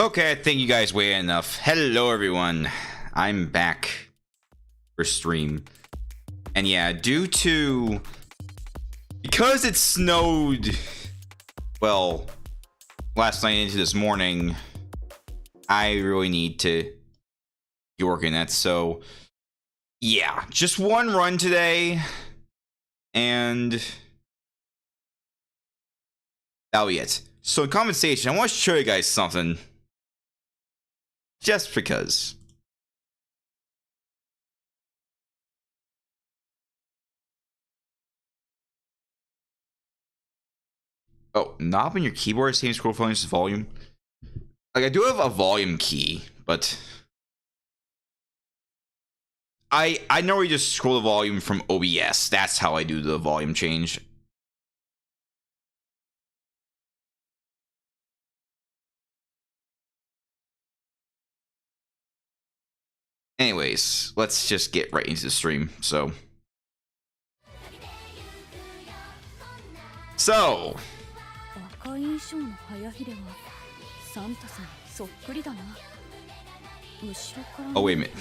Okay, I think you guys waited enough. Hello, everyone. I'm back for stream. And yeah, because it snowed, well, last night into this morning, I really need to be working that. So, yeah, just one run today. And that'll be it. So, in compensation, I want to show you guys something. Just because. Oh, knob on your keyboard, same scroll volume as volume. Like, I do have a volume key, but I normally just scroll the volume from OBS. That's how I do the volume change. Anyways, let's just get right into the stream. So oh, wait a minute.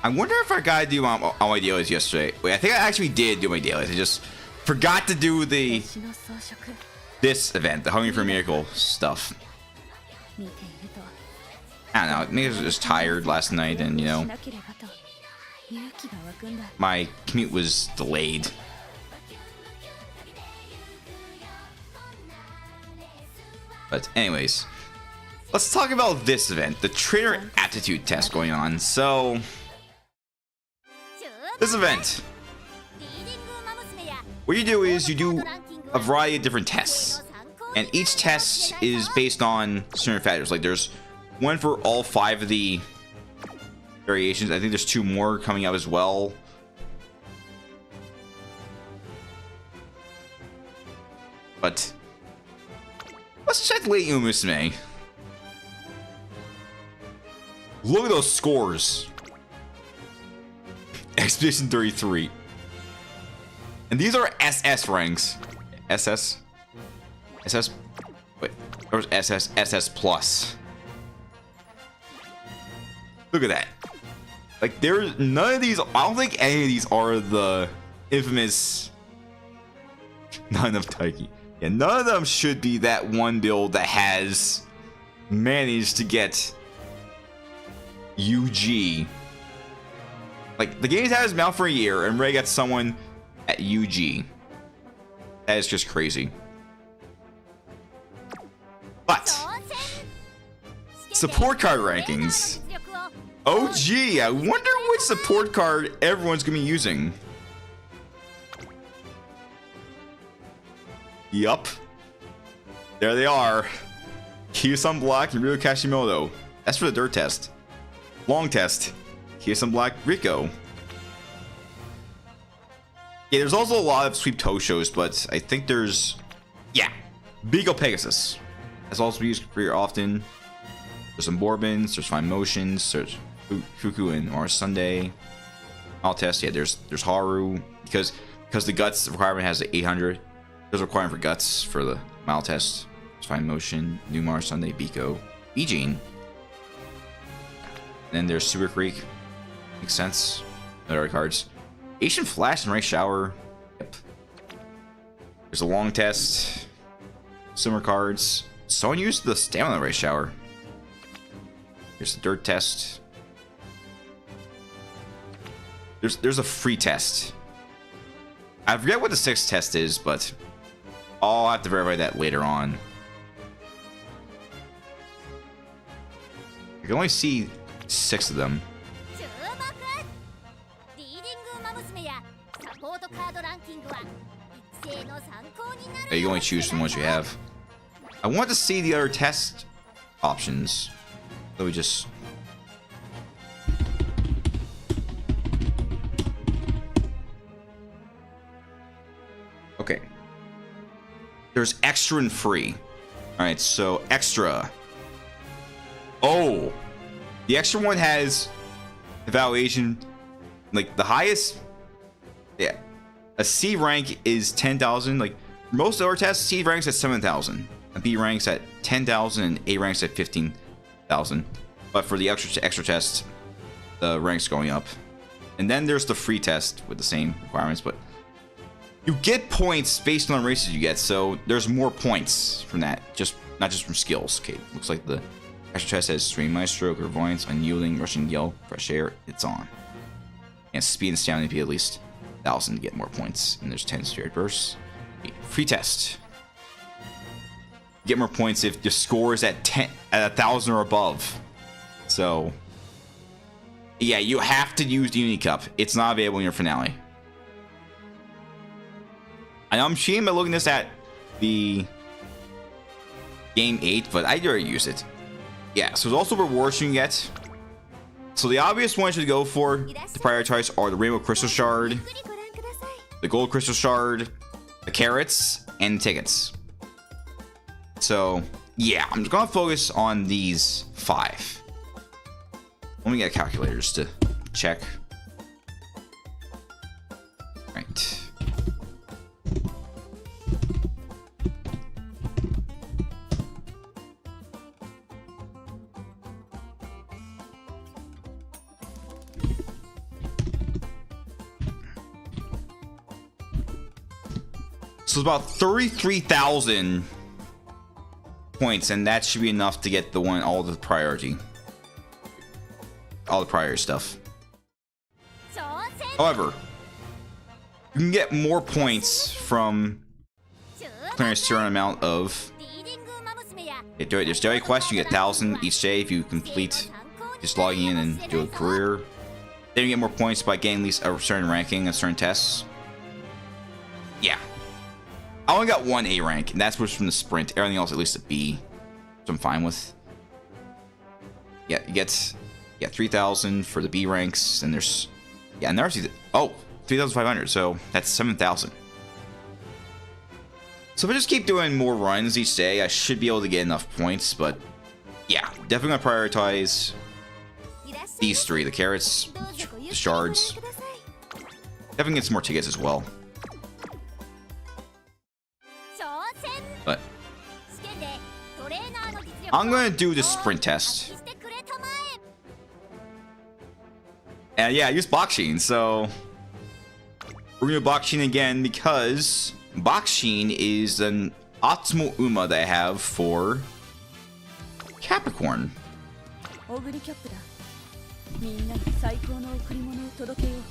I wonder if I gotta do all my dailies yesterday. Wait, I think I actually did do my dailies. I just forgot to do this event, the Hungry for a Miracle stuff. I don't know, maybe I was just tired last night and, you know, my commute was delayed. But anyways, let's talk about this event, the Trainer Aptitude test going on. So, this event, what you do is you do a variety of different tests, and each test is based on certain factors. Like, there's one for all 5 of the variations. I think there's 2 more coming up as well. But let's check late Umamusume. Look at those scores. Expedition 33. And these are SS ranks. SS? SS? Wait, there was SS, SS plus. Look at that. Like, there's none of these, I don't think any of these are the infamous. None of Taiki. Yeah, none of them should be that one build that has managed to get UG. Like, the game's had his mouth for a year, and Ray got someone at UG. That is just crazy. But support card rankings. Oh gee, I wonder which support card everyone's gonna be using. Yup. There they are. Kiyosan Black and Ryo Kashimoto. That's for the dirt test. Long test. Kiyosan Black, Rico. Yeah, there's also a lot of sweep toe shows, but I think there's, yeah, Beagle Pegasus. That's also used pretty often. There's some Borbins, there's Fine Motions, there's Fuku and Mars Sunday. I'll test. Yeah, there's Haru because the guts requirement has the 800. There's a requirement for guts for the mile test. There's Fine Motion, New Mars Sunday, Biko, Eugene. Then there's Super Creek. Makes sense. Other cards. Asian Flash and Ray Shower. Yep. There's a long test. Similar cards. Someone used the Stamina Ray Shower. Here's the dirt test. There's a free test. I forget what the 6th test is, but I'll have to verify that later on. You can only see 6 of them. You can only choose from ones you have. I want to see the other test options. So we just. Okay. There's extra and free. Alright, so extra. Oh! The extra one has evaluation. Like, the highest. Yeah. A C rank is 10,000. Like, Most other tests, C ranks at 7,000, B ranks at 10,000, and A ranks at 15,000. But for the extra test, the rank's going up. And then there's the free test with the same requirements, but you get points based on the races you get, so there's more points from that, not just from skills. Okay, looks like the extra test has Swing Maestro, Clairvoyance, Unyielding, Rushing Yell, Fresh Air. It's on. And speed and stamina be at least 1,000 to get more points. And there's 10 Spirit Bursts. Okay, free test. Get more points if your score is at 1,000 or above. So yeah, you have to use the Uni Cup. It's not available in your finale. I know I'm cheating by looking this at the game 8, but I already use it. Yeah, so there's also rewards you can get. So the obvious ones to go for to prioritize are the Rainbow Crystal Shard, the Gold Crystal Shard, the carrots, and tickets. So yeah, I'm just gonna focus on these 5. Let me get calculators to check. Right. So it's about 33,000 points, and that should be enough to get all the priority stuff. However, you can get more points from clearing a certain amount of. There's daily quests. You get 1,000 each day if you complete just logging in and do a career. Then you get more points by getting at least a certain ranking of certain tests. Yeah. I only got 1 A rank, and that's what's from the sprint. Everything else at least a B, which I'm fine with. Yeah, you get 3,000 for the B ranks, and there's 3,500, so that's 7,000. So if I just keep doing more runs each day, I should be able to get enough points, but yeah, definitely gonna prioritize these 3, the carrots, the shards. Definitely get some more tickets as well. But I'm gonna do the sprint test. And yeah, I use Bakushin, so we're gonna do Bakushin again because Bakushin is an optimal Uma that I have for Capricorn.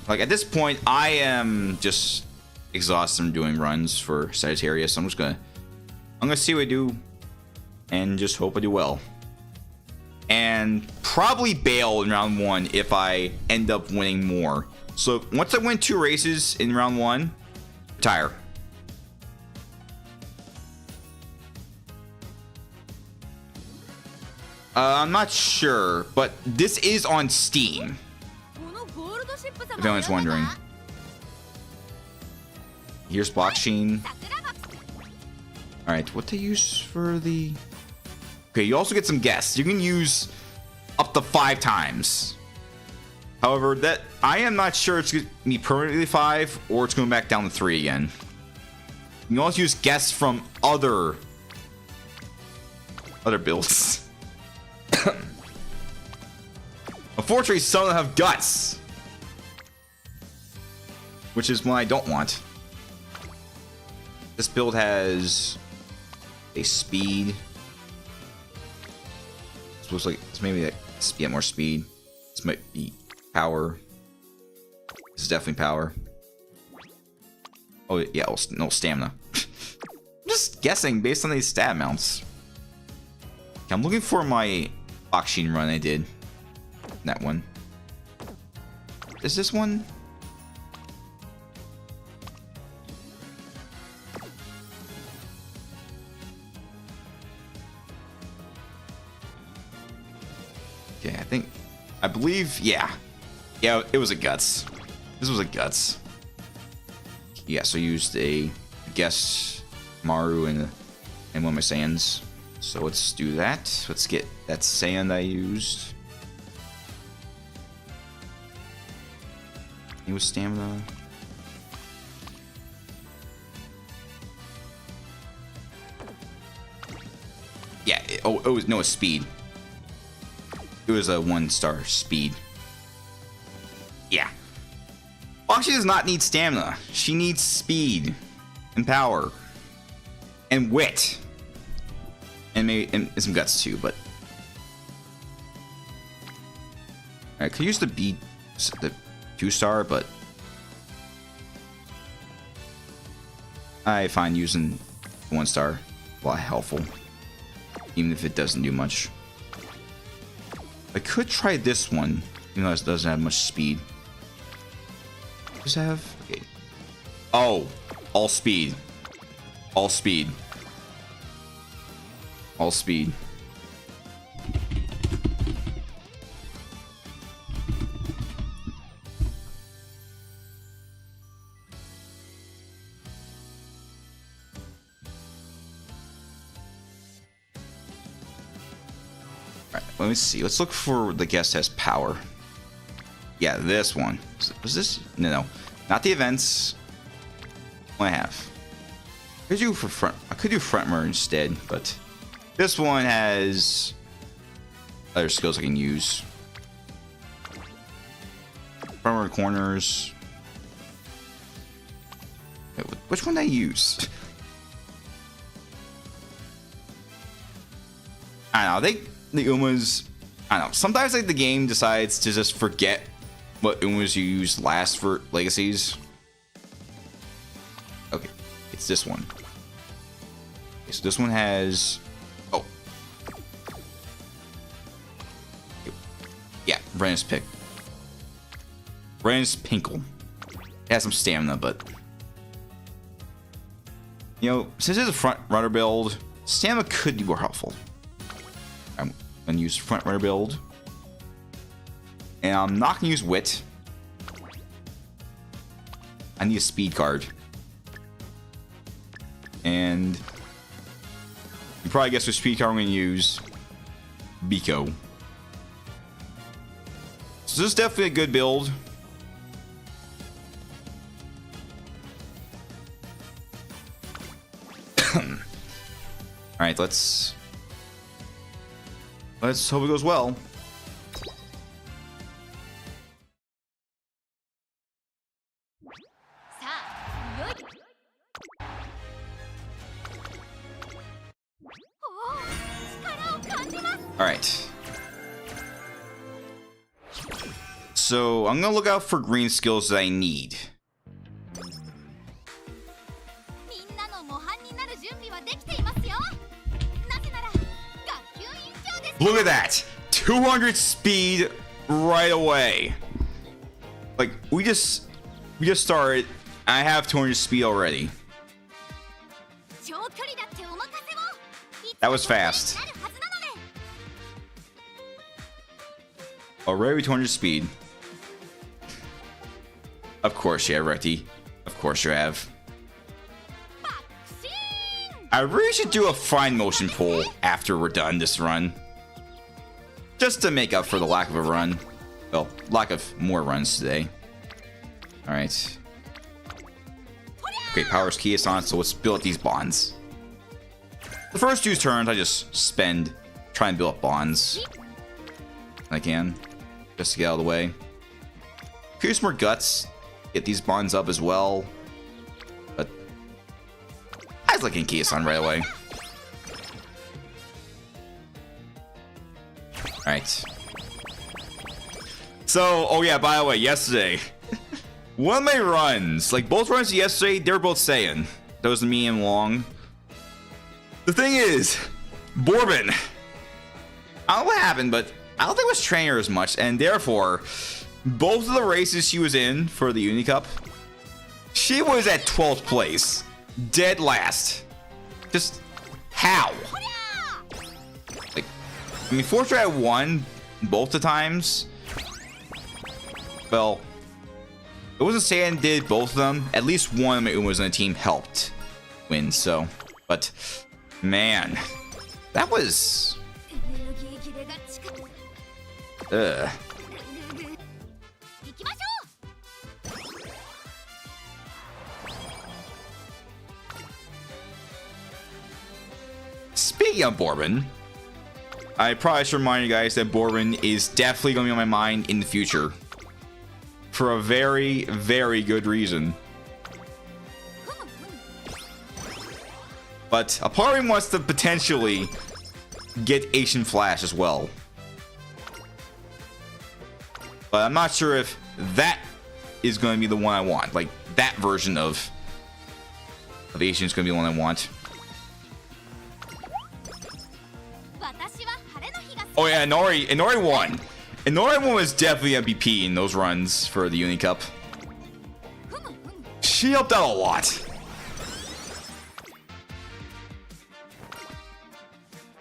Like at this point, I am just exhausted from doing runs for Sagittarius. So I'm gonna see what I do and just hope I do well. And probably bail in round 1 if I end up winning more. So once I win 2 races in round 1, retire. I'm not sure, but this is on Steam. If anyone's wondering. Here's Bakushin. Alright, what to use for the... Okay, you also get some guests. You can use up to 5 times. However, that I am not sure it's going to be permanently 5 or it's going back down to 3 again. You can also use guests from other builds. Unfortunately, some of them have guts, which is one I don't want. This build has a speed. This looks like it's maybe get more speed. This might be power. This is definitely power. Oh yeah, no stamina. I'm just guessing based on these stat amounts. Okay, I'm looking for my Bakushin run I did. That one. Is this one? Okay, I believe, yeah, it was a guts. This was a guts. Yeah, so I used a guess Maru and one of my Saiyans. So let's do that. Let's get that Saiyan I used. He was stamina. Oh, it was no, it's speed. It was a 1-star speed. Yeah. Well, she does not need stamina. She needs speed and power and wit and maybe and some guts too. But I could use the 2-star, but I find using 1-star a lot helpful, even if it doesn't do much. I could try this one, even though it doesn't have much speed. Does it have? Okay. Oh, all speed. All speed. All speed. Let me see. Let's look for the guest has power. Yeah, this one. Was this? No, not the events. What I have. I could do for front. I could do front mirror instead, but this one has other skills I can use. Front mirror corners. Wait, which one did I use? I don't know. The Umas, I don't know. Sometimes like the game decides to just forget what Umas you used last for legacies. Okay, it's this one. Okay, so this one has. Oh, yeah, Ren's pick. Ren's Pinkle. It has some stamina, but you know, since it's a front runner build, stamina could be more helpful. I'm gonna use front runner build, and I'm not gonna use wit. I need a speed card, and you probably guess which speed card I'm gonna use. Biko. So this is definitely a good build. All right, let's hope it goes well. All right. So I'm gonna look out for green skills that I need. Look at that! 200 speed right away. Like we just started. I have 200 speed already. That was fast. Already 200 speed. Of course you have, Recti. Of course you have. I really should do a fine motion pull after we're done this run. Just to make up for the lack of a run. Well, lack of more runs today. Alright. Okay, power's key is on, so let's build these bonds. The first 2 turns, I just spend, try and build up bonds. I can. Just to get out of the way. Here's more guts. Get these bonds up as well. But I was looking Kiyosan right away. Alright. So, oh yeah, by the way, yesterday, one of my runs, like both runs yesterday, they were both Saiyan. That was me and Long. The thing is, Bourbon, I don't know what happened, but I don't think it was Trainer as much, and therefore, both of the races she was in for the Uni Cup, she was at 12th place. Dead last. Just, how? Like, I mean, fortunately I won both the times. Well, it wasn't saying did both of them. At least one of my Umas on the team helped win, so. But, man, that was... Ugh. Speaking of Bourbon, I probably should remind you guys that Bourbon is definitely going to be on my mind in the future. For a very, very good reason. But a part of me wants to potentially get Asian Flash as well. But I'm not sure if that is going to be the one I want. Like, that version of Asian is going to be the one I want. Oh yeah, Inori won. Inori won was definitely MVP in those runs for the Uni Cup. She helped out a lot.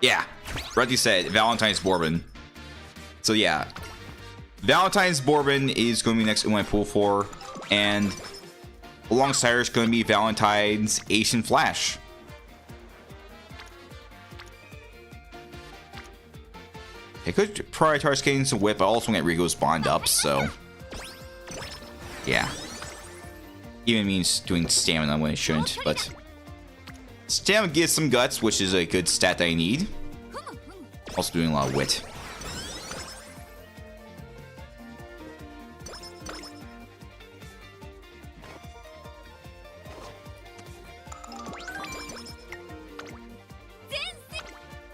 Yeah, Reddy said Valentine's Bourbon. So yeah, Valentine's Bourbon is going to be next in my pool for, and alongside her is going to be Valentine's Asian Flash. I could prioritize getting some whip, but I also get Rigo's bond up, so yeah. Even means doing stamina when it shouldn't, but stamina gives some guts, which is a good stat that I need. Also doing a lot of wit.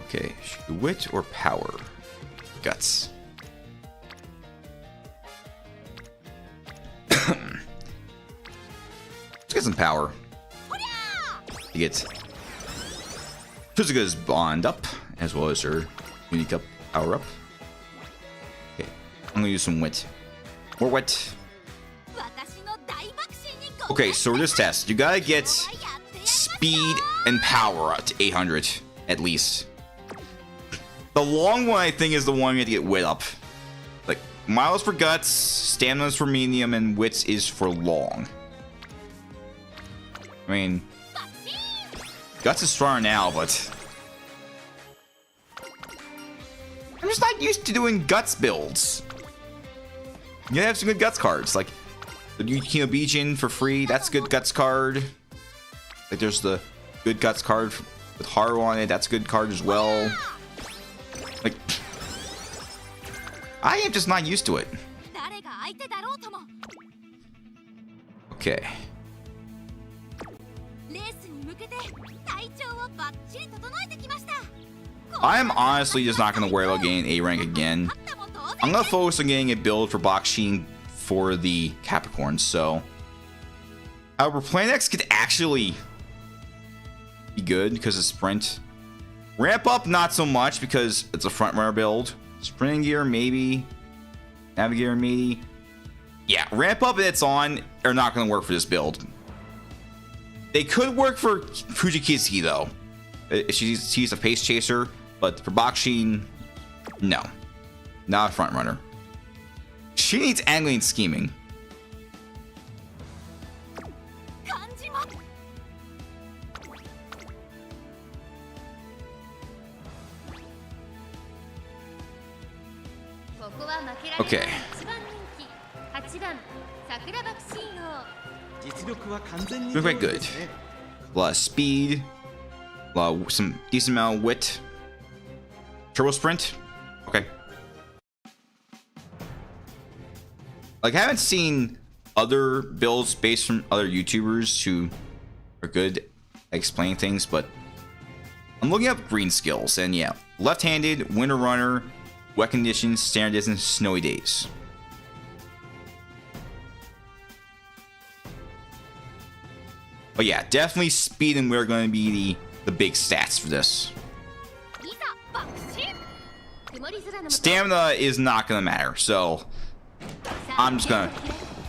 Okay, wit or power? Guts. Let's get some power. You get Kuzuka's bond up, as well as her Unique Up power up. Okay, I'm gonna use some wit. More wit. Okay, so for this test, you gotta get speed and power up to 800 at least. The long one, I think, is the one you have to get wit up. Like, miles for guts, stamina's for medium, and wits is for long. I mean, guts is stronger now, but I'm just not used to doing guts builds. You gotta have some good guts cards, like the Yukino Bijin for free. That's a good guts card. Like, there's the good guts card with Haru on it. That's a good card as well. Like, I am just not used to it. Okay. I'm honestly just not going to worry about getting A rank again. I'm going to focus on getting a build for Bakushin for the Capricorn, so however, Plan X could actually be good because of sprint. Ramp up, not so much because it's a front runner build. Sprinting gear, maybe. Navigator, maybe. Yeah, ramp up and it's on are not going to work for this build. They could work for Fuji Kiseki though. She's a pace chaser, but for Bakushin, no. Not a front runner. She needs angling and scheming. Okay. Doing quite good. A lot of speed. Some decent amount of wit. Turbo sprint. Okay. Like, I haven't seen other builds based from other YouTubers who are good at explaining things, but I'm looking up green skills, and yeah, left-handed, winter runner, wet conditions, standard distance, snowy days. But yeah, definitely speed and we're going to be the big stats for this. Stamina is not going to matter, so I'm just going to...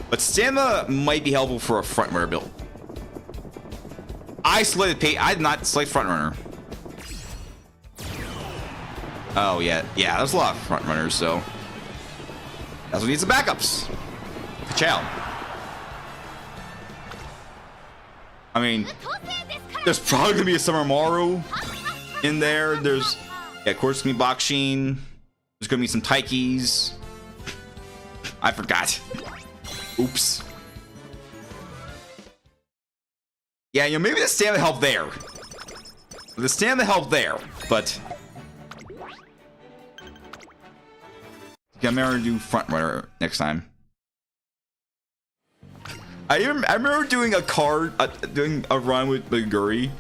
But stamina might be helpful for a front runner build. I did not select front runner. Oh, yeah. Yeah, there's a lot of front runners, so that's what needs the backups. Ciao. I mean, there's probably going to be a Summer Maru in there. There's, yeah, of course, going to be Bakushin. There's going to be some Taikis. I forgot. Oops. Yeah, you know, maybe the stamina helped there. The stamina helped there, but Yeah, I'm gonna do front runner next time. I remember doing doing a run with Guri.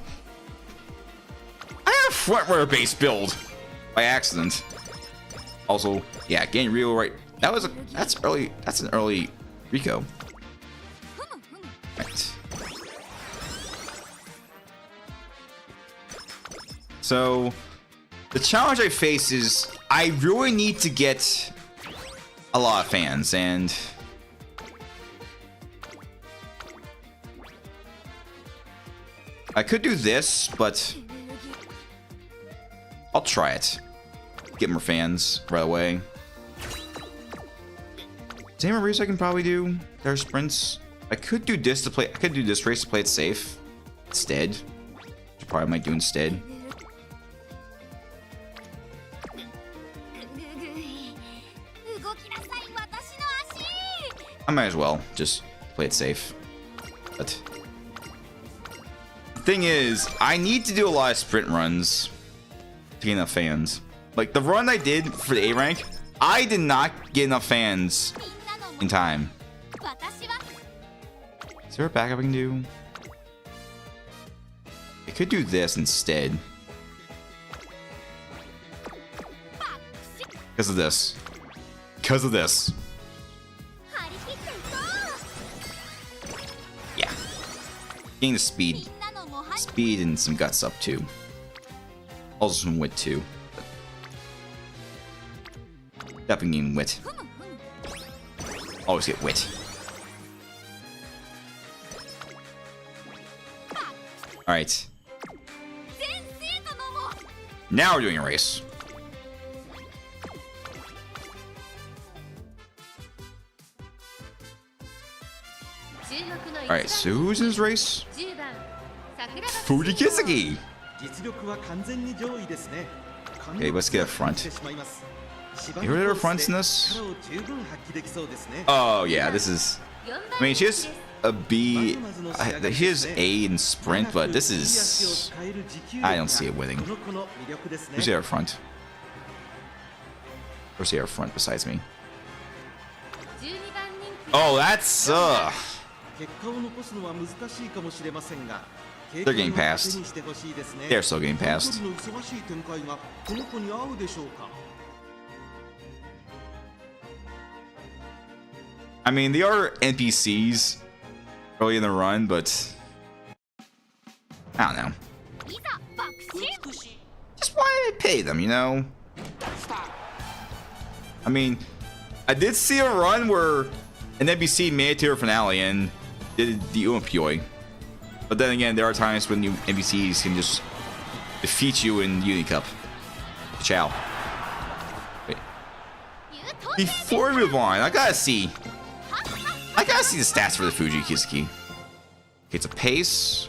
I had a front runner base build by accident. Also, yeah, getting real right. That's early. That's an early Rico. Right. So the challenge I face is I really need to get a lot of fans, and I could do this, but I'll try it. Get more fans right away. Is there any race I can probably do? There are sprints. I could do this to play. I could do this race to play it safe instead. Which I probably might do instead. I might as well just play it safe. But the thing is, I need to do a lot of sprint runs to get enough fans. Like the run I did for the A rank, I did not get enough fans in time. Is there a backup I can do? I could do this instead. Because of this. Because of this. Yeah. Getting the speed. Speed and some guts up too. Also some wit too. Definitely need wit. Always get wit. Alright. Now we're doing a race. Alright, so who's in this race? Fuji Kiseki! Okay, let's get a front. You heard of her fronts in this? Oh yeah, this is... I mean, she has a B... She has A in sprint, but this is... I don't see it winning. Who's the other front? Where's the other front besides me? Oh, that's... They're getting past. They're still getting past. I mean, they are NPCs early in the run, but I don't know. Just why did I pay them, you know? I mean, I did see a run where an NPC made it to her finale and did the Umamusume. But then again, there are times when you NPCs can just defeat you in Uni Cup. Ciao. Wait. Before we move on, I gotta see the stats for the Fuji Kiseki. Okay, it's a pace.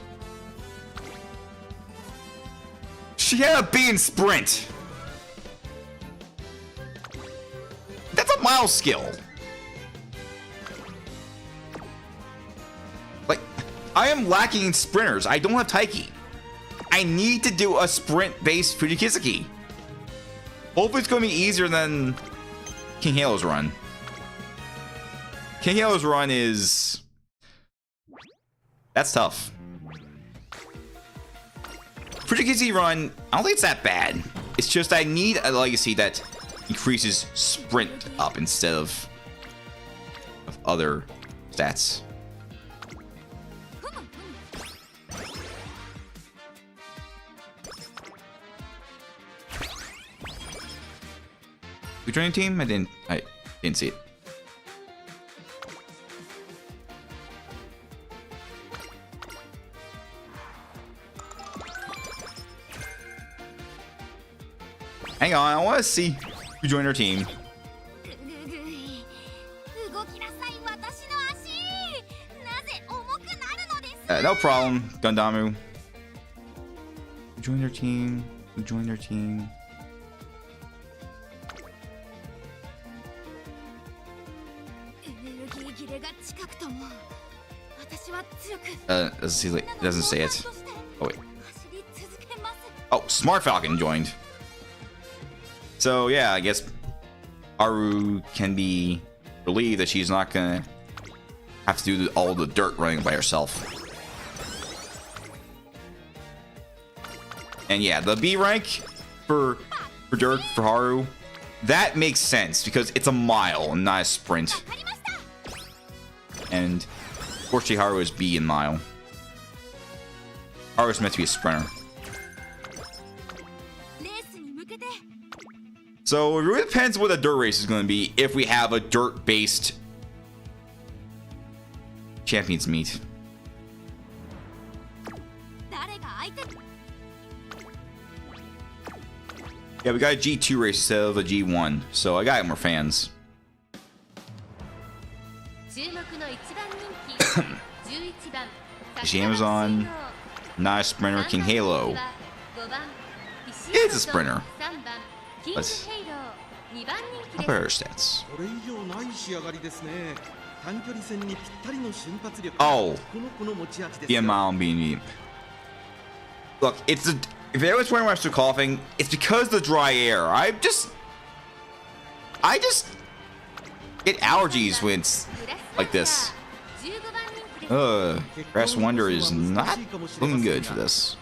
She had a B in sprint. That's a mild skill. Like, I am lacking in sprinters. I don't have Taiki. I need to do a sprint-based Fuji Kiseki. Hopefully it's going to be easier than King Halo's run. King Halo's run is... That's tough. Fuji Kiseki run, I don't think it's that bad. It's just I need a legacy that increases sprint up instead of other stats. We joined a team? I didn't see it. Hang on, I want to see who joined our team. No problem, Gundamu. Who joined our team? Who joined our team? Doesn't say it. Oh wait. Oh, Smart Falcon joined. So yeah, I guess Haru can be relieved that she's not gonna have to do all the dirt running by herself. And yeah, the B rank for dirt for Haru, that makes sense because it's a mile and not a sprint. And fortunately, Haru is B in mile. Haru is meant to be a sprinter. So it really depends what the dirt race is going to be if we have a dirt-based champions meet. Yeah, we got a G2 race instead of a G1, so I got more fans. The Amazon, not a sprinter, King Halo. It's a sprinter, but how about her stats? Oh, the amount being medium. Look, it's a. If anyone's wondering why I'm still coughing, it's because of the dry air. I just get allergies when it's like this. Grass Wonder is not looking good for this.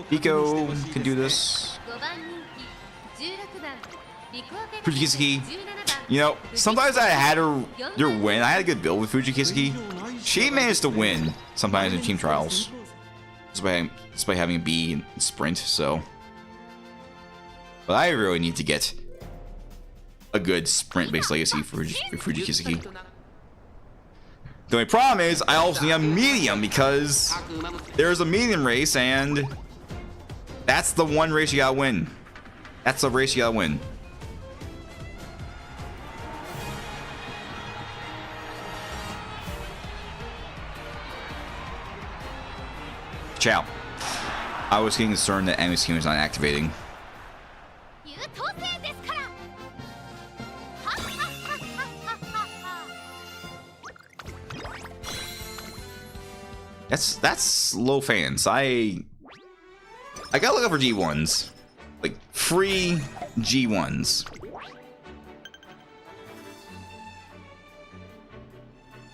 Pico can do this. Fuji Kiseki, you know, sometimes I had her win. I had a good build with Fuji Kiseki. She managed to win sometimes in team trials, despite having a B in sprint. So, but I really need to get a good sprint-based legacy for Fuji Kiseki. The only problem is I also need a medium because there's a medium race, and that's the one race you gotta win. That's the race you gotta win. Ciao. I was getting concerned that enemy scheme was not activating. That's low fans. I gotta look up for G1s, like free G1s,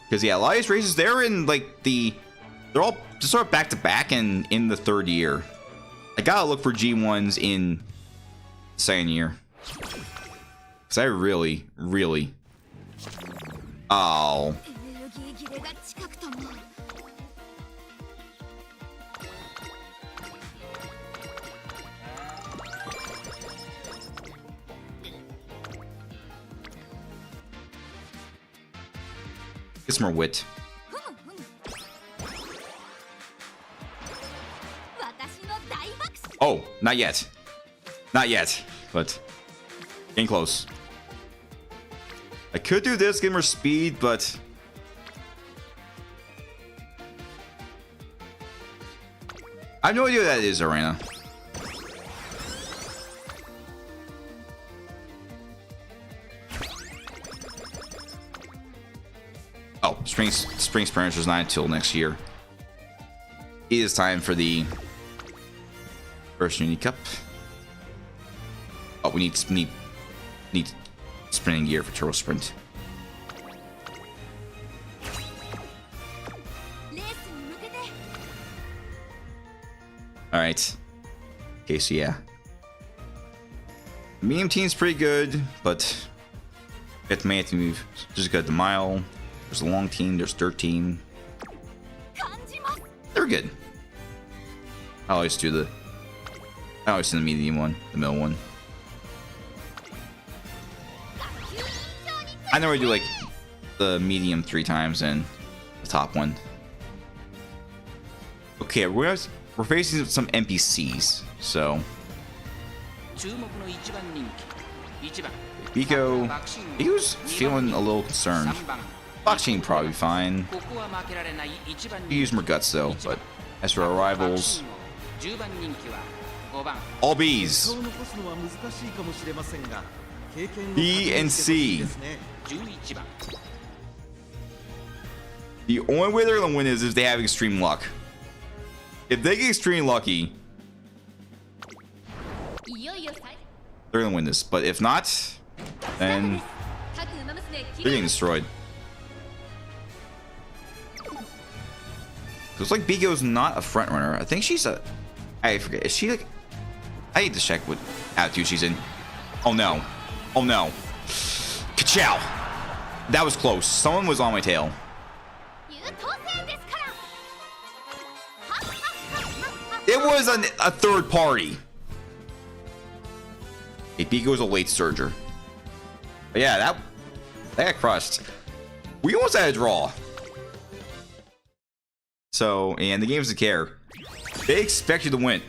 because yeah, a lot of these races they're in like they're all just sort of back to back and in the third year. I gotta look for G1s in second year, because I really oh. Get some more wit. Oh, not yet. Not yet, but getting close. I could do this, get more speed, but I have no idea what that is, Arena. Oh, Spring Sprinters is not until next year. It is time for the first Uni Cup. Oh, we need sprinting gear for Turbo Sprint. All right. Okay, so yeah, medium team's pretty good, but it may have to move. Just got the mile. There's a long team. There's dirt team. They're good. I always do the medium one, the middle one. I normally do like the medium 3 times and the top one. Okay, we're facing some NPCs, so Pico's feeling a little concerned. Bakushin probably fine. We use more guts though, but as for our rivals, all B's. B and C. The only way they're gonna win is if they have extreme luck. If they get extremely lucky, they're gonna win this. But if not, then They're getting destroyed. Looks like Bigo's not a front runner. I think she's a... I forget. Is she like... I need to check what attitude she's in. Oh no. Oh no. Ka-chow. That was close. Someone was on my tail. It was a third party. Hey, Bigo's a late surger. But yeah, that got crushed. We almost had a draw. So, and the game doesn't care. They expect you to win.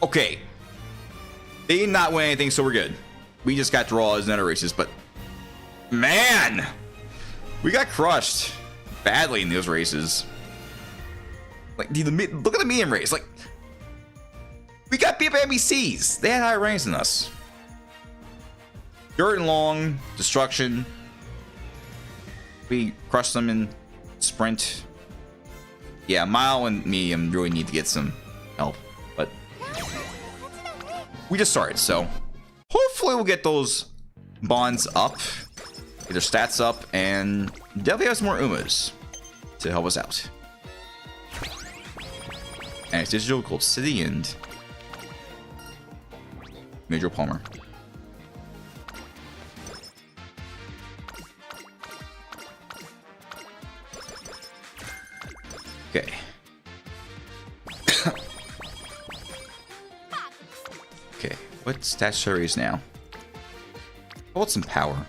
Okay. They did not win anything, so we're good. We just got draws in other races, but... Man! We got crushed badly in those races. Like, look at the medium race. Like, we got beat by NBCs. They had higher ranks than us. Dirt and long, destruction. We crushed them in sprint. Yeah, mile and medium really need to get some help, but we just started, so hopefully we'll get those bonds up, get their stats up, and definitely have some more Umas to help us out. And it's digital called City and Major Palmer. Okay. Okay, what statutory is now? I want some power.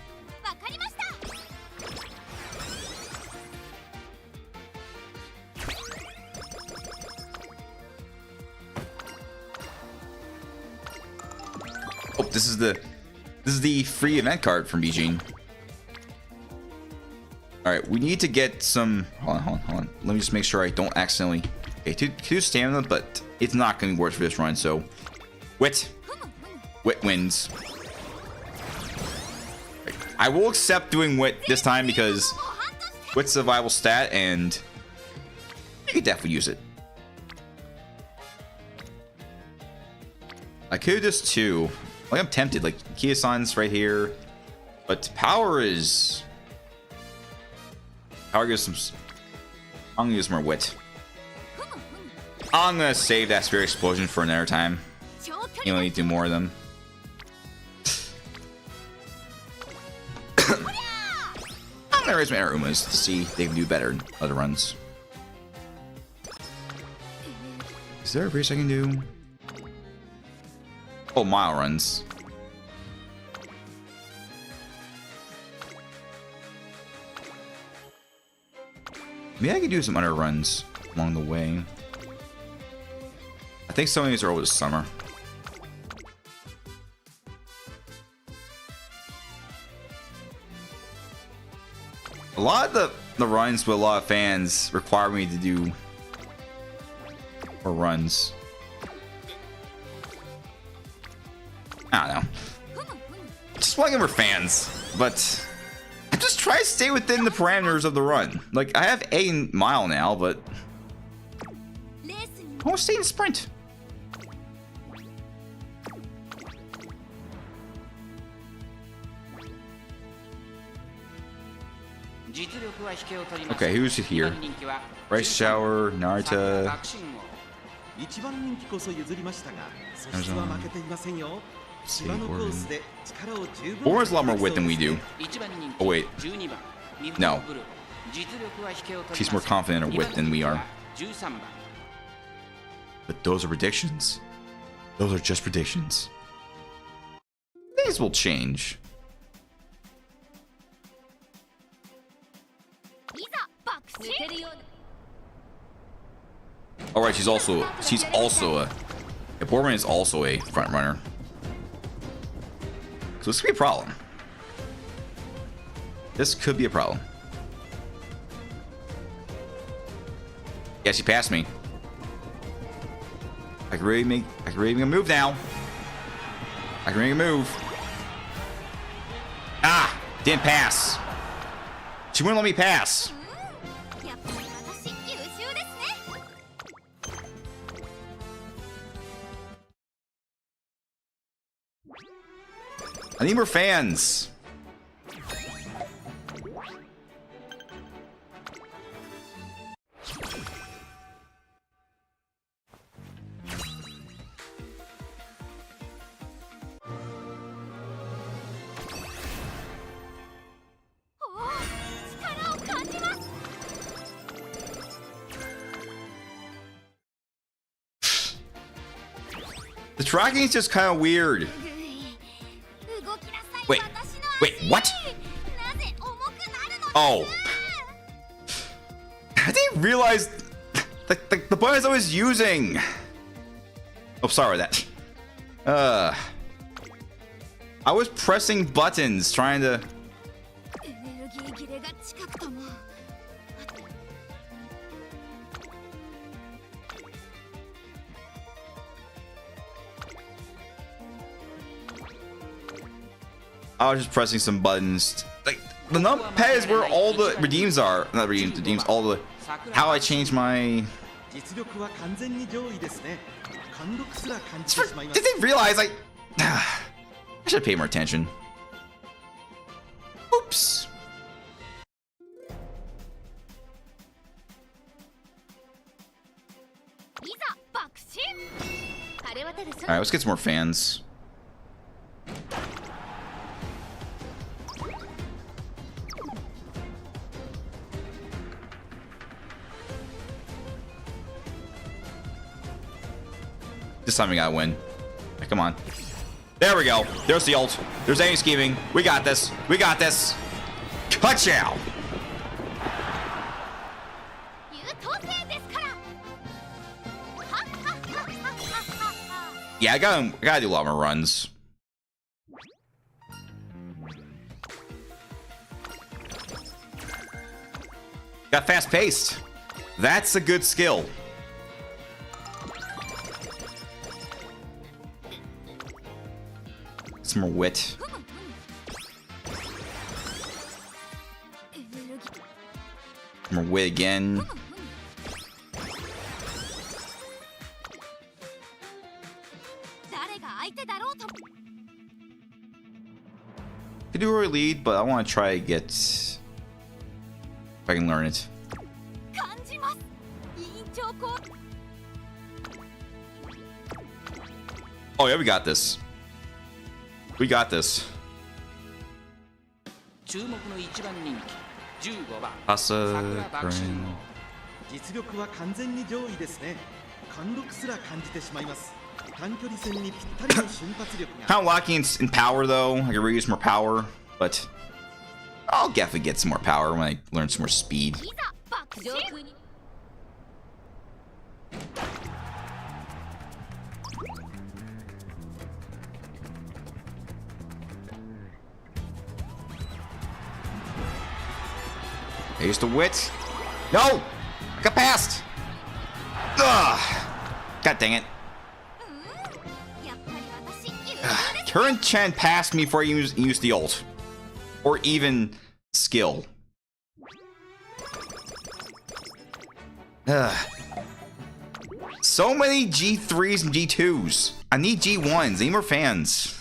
Oh, this is the free event card from Eugene. Alright, we need to get some... Hold on. Let me just make sure I don't accidentally... Okay, two stamina, but it's not going to be worth for this run, so... Wit. Wit wins. I will accept doing Wit this time because... Wit's a viable stat, and... You could definitely use it. I could just two. Like, I'm tempted. Like, Kiyosan's right here. But power is... Power gives some... I'm gonna use more wit. I'm gonna save that Spirit Explosion for another time. You only need to do more of them. I'm gonna raise my Arumas to see if they can do better in other runs. Is there a race I can do? Oh, mile runs. Maybe I could do some other runs along the way. I think some of these are over the summer. A lot of the runs with a lot of fans require me to do more runs. I don't know. Just want to get more fans, but I just try to stay within the parameters of the run. Like, I have 8 mile now, but I want to stay in sprint. Okay, who's here? Rice Shower, Narita. Bourne's a lot more wit than we do. Oh wait, no. She's more confident in her wit than we are. But those are predictions. Those are just predictions. Things will change. All right, she's also a. Bourne is also a front runner. So this could be a problem. This could be a problem. Yeah, she passed me. I can really make a move now. I can make a move. Ah! Didn't pass. She wouldn't let me pass. I need more fans. The tracking is just kind of weird. Wait, what? Oh. I didn't realize the buttons I was using. Oh, sorry about that. I was pressing buttons trying to. I was just pressing some buttons. Like the numpad is where all the redeems are. Not redeems, all the how I change my. Did they realize I should pay more attention. Oops. Alright, let's get some more fans. This time we gotta win. Right, come on. There we go. There's the ult. There's any scheming. We got this. We got this. Touchdown. Yeah, I gotta do a lot more runs. Got fast paced. That's a good skill. Some more wit. More wit again. Could do a lead, but I want to try to get if I can learn it. Oh yeah, we got this. We got this. Asa, Green. Kind of lacking in power though. I could really use more power, but I'll definitely get some more power when I learn some more speed. Here's the wit. No! I got past! Ugh! God dang it. Current Chen passed me before I used the ult. Or even skill. Ugh. So many G3s and G2s. I need G1s. I need more fans.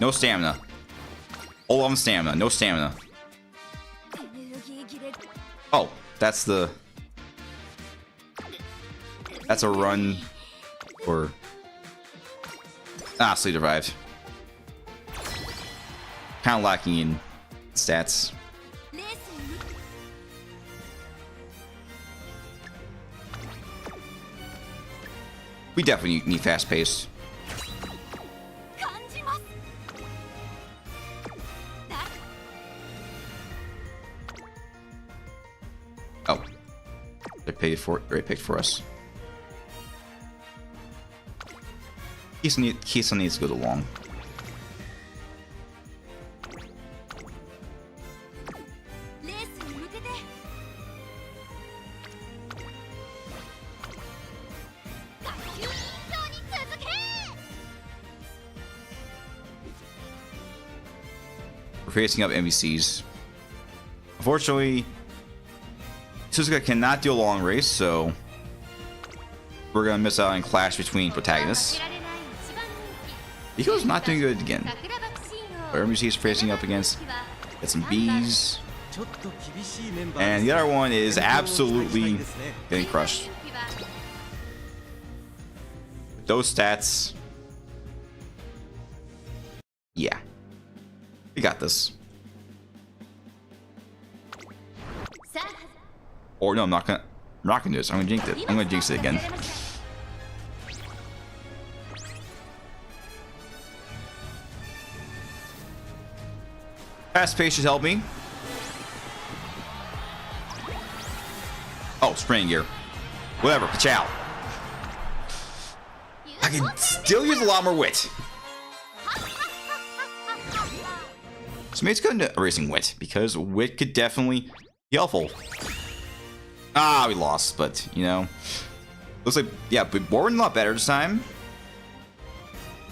No stamina. All of them stamina. No stamina. Oh, that's the... That's a run for... Ah, Sleep revived. Kind of lacking in stats. We definitely need fast pace. Oh, they paid for it. They picked for us. Kisa needs to go to long. We're facing up MVCs. Unfortunately, Suzuka cannot do a long race, so we're gonna miss out on clash between protagonists. Nico's not doing good again. But MVC is facing up against got some Bs. And the other one is absolutely getting crushed. With those stats, Yeah. We got this. Or no, I'm not gonna do this. I'm gonna jinx it. I'm gonna jinx it again. Fast pace should help me. Oh, spring gear. Whatever, pachow. I can still use a lot more wit. So maybe it's good into erasing wit, because wit could definitely be helpful. Ah, we lost, but, you know. Looks like, yeah, but we're a lot better this time.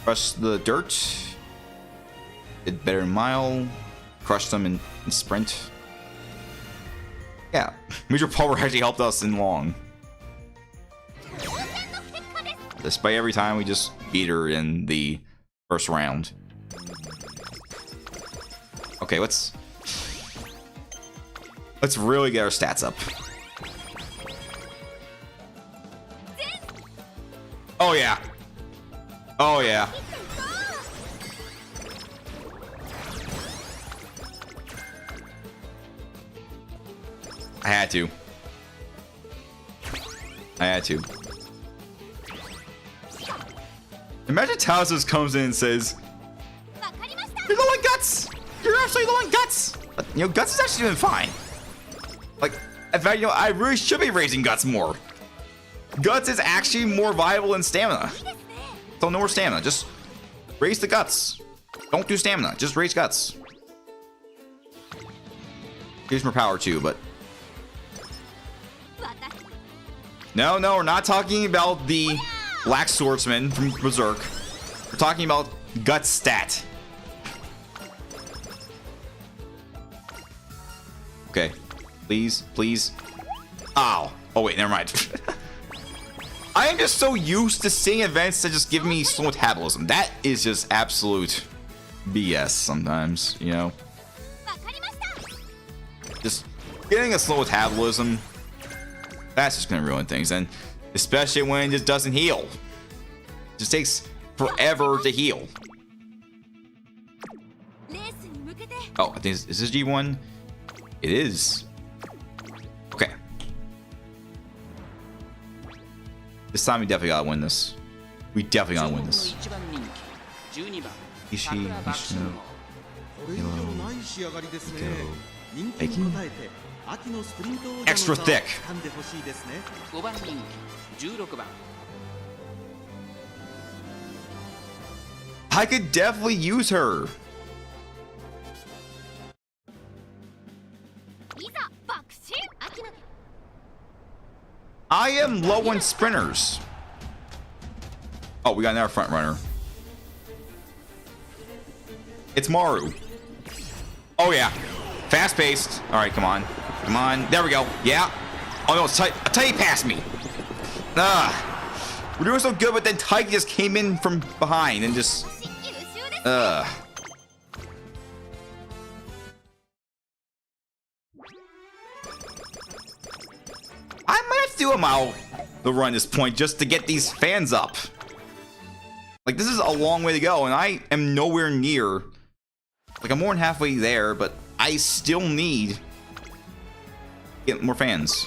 Crush the dirt. Did better in mile. Crushed them in sprint. Yeah, Major Power actually helped us in long. Despite every time we just beat her in the first round. Okay, let's really get our stats up. Oh yeah. Oh yeah. I had to. Imagine Towses comes in and says, "You're low on guts. You're absolutely low on guts." But, you know, guts is actually doing fine. Like, in fact, you know, I really should be raising guts more. Guts is actually more viable than stamina. So no more stamina. Just raise the guts. Don't do stamina. Just raise guts. Here's more power too, but. No, we're not talking about the Black Swordsman from Berserk. We're talking about Guts stat. Okay. Please. Ow. Oh, wait, never mind. I am just so used to seeing events that just give me slow metabolism. That is just absolute BS sometimes, you know? Just getting a slow metabolism, that's just gonna ruin things, and especially when it just doesn't heal. It just takes forever to heal. Oh, I think is this G1? It is. Okay. This time we definitely gotta win this. We definitely gotta win this. Ishi, Ishino, Halo, Making extra thick. I could definitely use her. I am low on sprinters. Oh, we got another front runner. It's Maru. Oh yeah, fast paced. All right, come on. There we go. Yeah. Oh no, it's Tai passed me. We're doing so good, but then Tai just came in from behind and just. I might have to do a mile the run this point just to get these fans up. Like, this is a long way to go, and I am nowhere near. Like, I'm more than halfway there, but I still need to get more fans.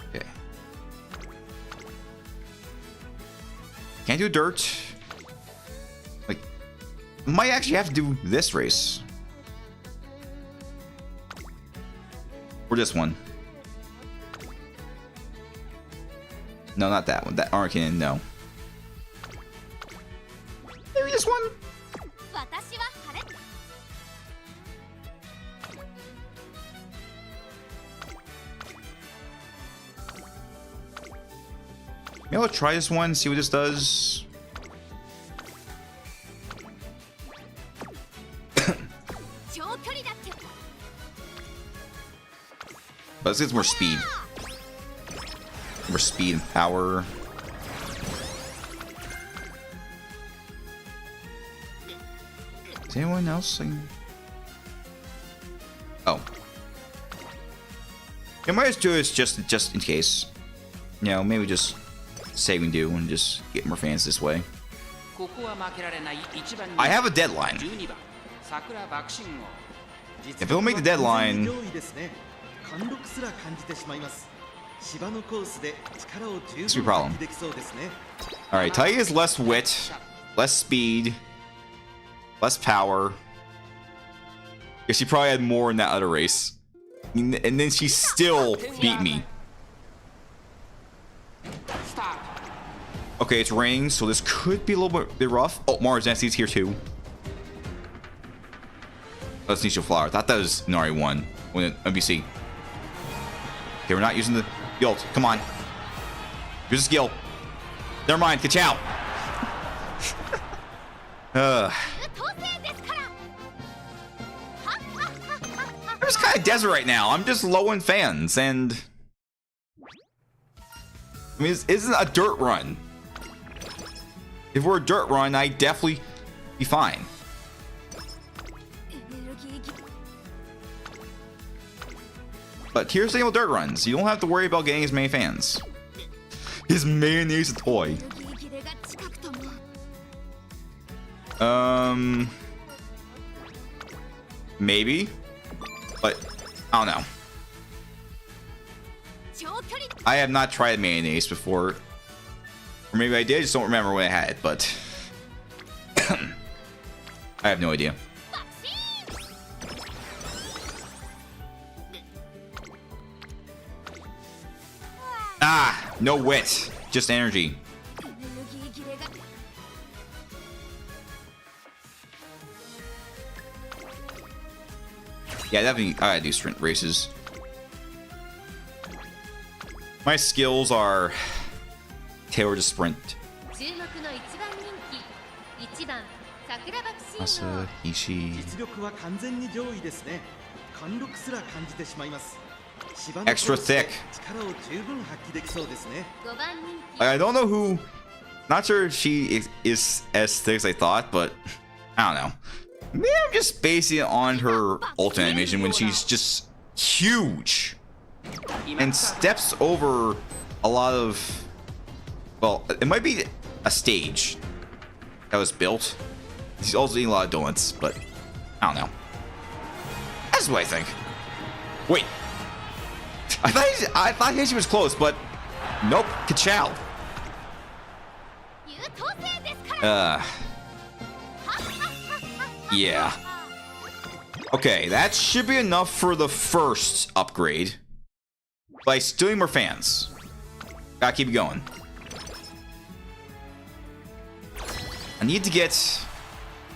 Okay. Can't do dirt. Like, might actually have to do this race. Or this one. No, not that one. That Arcane, no. Maybe this one? Maybe I'll try this one, see what this does. But this gets more speed. More speed and power. Is anyone else? Oh. You might as do this just in case. You know, maybe just say we do and just get more fans this way. I have a deadline. If it don't make the deadline, it's a problem. Alright, Taiga is less wit, less speed, less power. Guess she probably had more in that other race. And then she still beat me. Okay, it's raining, so this could be a little bit rough. Oh, Maruzensky's here too. Let's need your flower. I thought that was Nari 1. Let me see. Okay, we're not using the ult. Come on. Use a skill. Never mind. Ka-chow. I'm just kind of desert right now. I'm just low in fans, and I mean, this isn't a dirt run. If we're a dirt run, I'd definitely be fine. But here's the thing with dirt runs. You don't have to worry about getting as many fans. His mayonnaise a toy. Maybe. But, I don't know. I have not tried mayonnaise before. Or maybe I did, just don't remember when I had it, but I have no idea. Ah, no wit, just energy. Yeah, definitely, I gotta do sprint races. My skills are tailored to sprint. Asa, Ishii. Extra thick. I don't know who. Not sure if she is as thick as I thought, but I don't know. Maybe I'm just basing it on her ult animation when she's just huge and steps over a lot of. Well, it might be a stage that was built. She's also eating a lot of donuts, but I don't know. That's what I think. Wait. I thought she was close, but nope. Ka-chow. Yeah. Okay, that should be enough for the first upgrade. But I still need more fans. Gotta keep it going. I need to get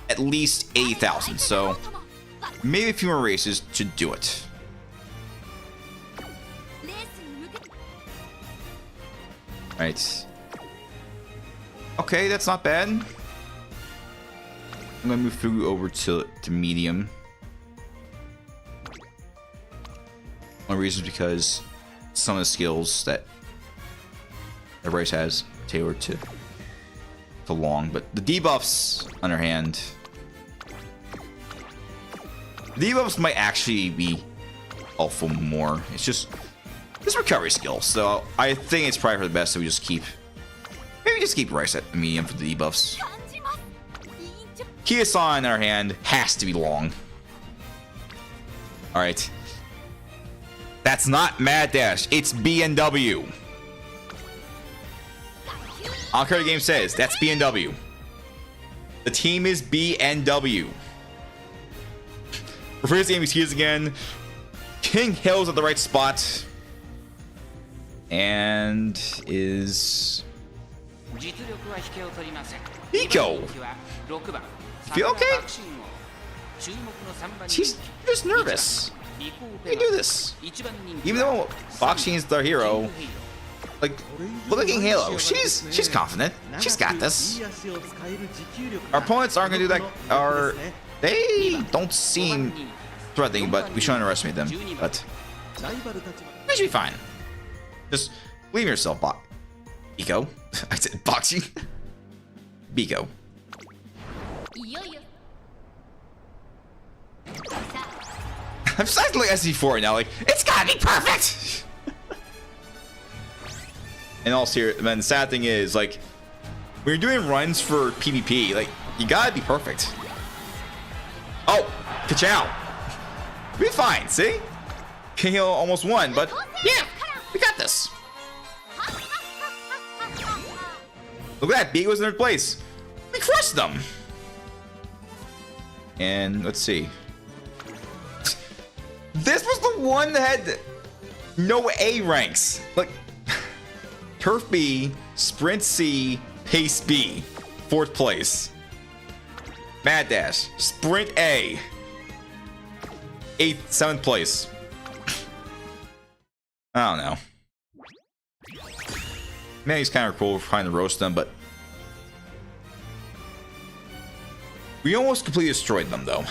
at least 80,000, so maybe a few more races to do it. Right. Okay, that's not bad. I'm gonna move Fugu over to medium. One reason is because some of the skills that everybody has tailored to long, but the debuffs, on their hand, the debuffs might actually be helpful more. It's just this recovery skill, so I think it's probably for the best that we just keep Rice at medium for the debuffs. Kia-san, on our hand, has to be long. All right, that's not Mad Dash. It's BNW. I don't care what the game says. That's BNW. The team is BNW. For first game, he's again. King Halo's at the right spot. And is Nico. Feel okay? She's just nervous. You can do this. Even though Bakushin is their hero, like, look at King Halo. She's confident. She's got this. Our opponents aren't gonna do that. They don't seem threatening, but we shouldn't underestimate them. But we should be fine. Just believe in yourself, Biko. I said Boxing. Biko. I'm starting to look at SC4 now, like, it's gotta be perfect! And also here, man, the sad thing is, like, when you're doing runs for PvP, like, you gotta be perfect. Oh, ka-chow. We'll be fine, see? King Halo almost won, but yeah, we got this. Look at that, B was in third place. We crushed them. And let's see. This was the one that had no A ranks. Like, Turf B, Sprint C, Pace B, 4th place. Mad Dash, Sprint A, 8th, 7th place. I don't know. Man, he's kind of cool trying to roast them, but we almost completely destroyed them, though.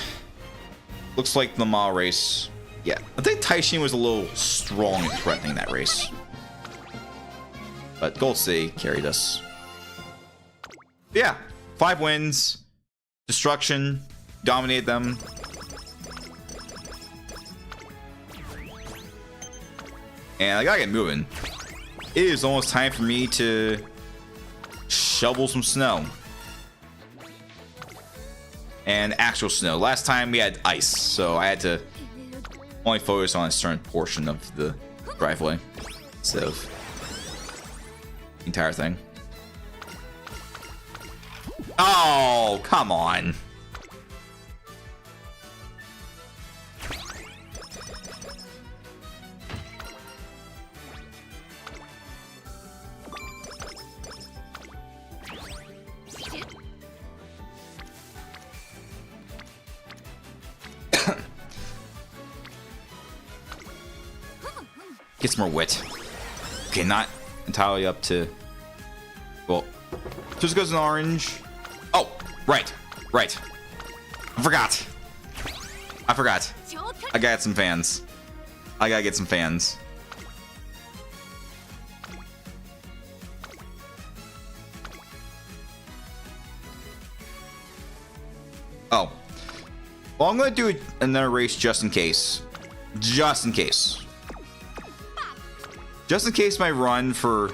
Looks like the mile race. Yeah, I think Taishin was a little strong in threatening that race. But Gold Sea carried us. Yeah, 5 wins. Destruction. Dominated them. And I gotta get moving. It is almost time for me to shovel some snow. And actual snow. Last time we had ice, so I had to only focus on a certain portion of the driveway instead of the entire thing. Oh, come on. Get some more wit. Okay, not entirely up to... Well, just goes in orange. Oh, right. Right. I forgot. I got some fans. I gotta get some fans. Oh. Well, I'm gonna do another race just in case. Just in case. Just in case my run for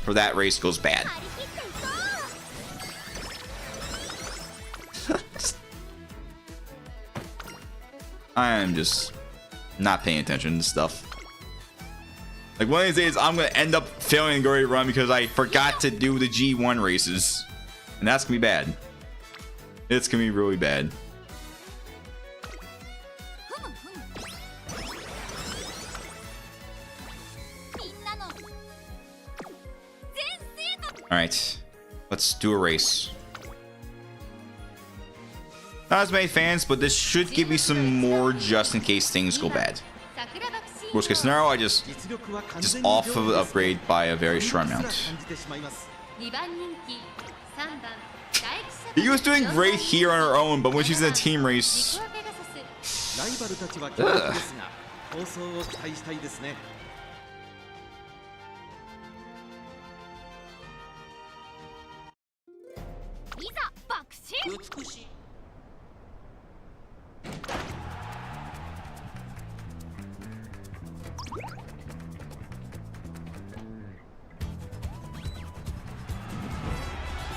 that race goes bad. I'm just not paying attention to stuff. Like, one of these days, I'm gonna end up failing a great run because I forgot to do the G1 races. And that's gonna be bad. It's gonna be really bad. Alright, let's do a race. Not as many fans, but this should give me some more just in case things go bad. Worst case scenario, I just off of the upgrade by a very short amount. He was doing great here on her own, but when she's in a team race... Ugh.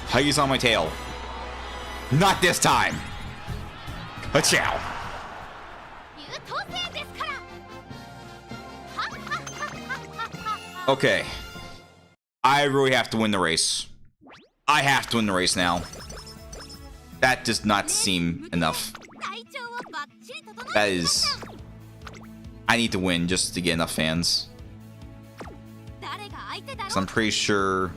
Huggies on my tail. Not this time. Ka-chow. Okay. I really have to win the race. I have to win the race now. That does not seem enough. That is... I need to win just to get enough fans. Because I'm pretty sure...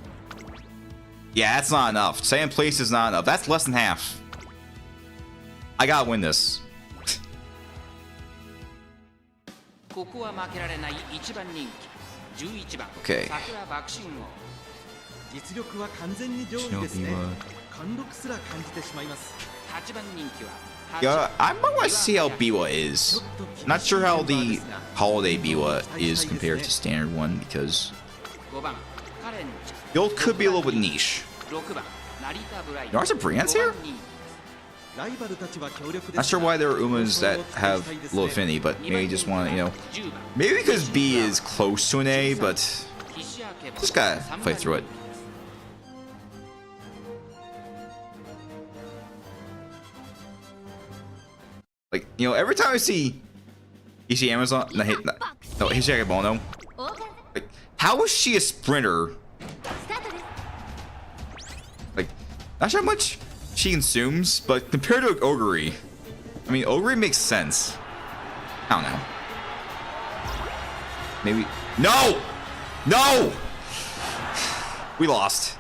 Yeah, that's not enough. Second place is not enough. That's less than half. I gotta win this. Okay. Yeah, I might want to see how Biwa is. Not sure how the holiday Biwa is compared to standard one because the old could be a little bit niche. There are some brands here? Not sure why there are Umas that have low affinity, but maybe just want to, you know, maybe because B is close to an A, but just gotta fight through it. Like, you know, every time I see Amazon, no, Hishiage Bono. Like, how is she a sprinter? Like, not sure how much she consumes, but compared to Oguri, I mean, Oguri makes sense. I don't know. Maybe. No! No! We lost.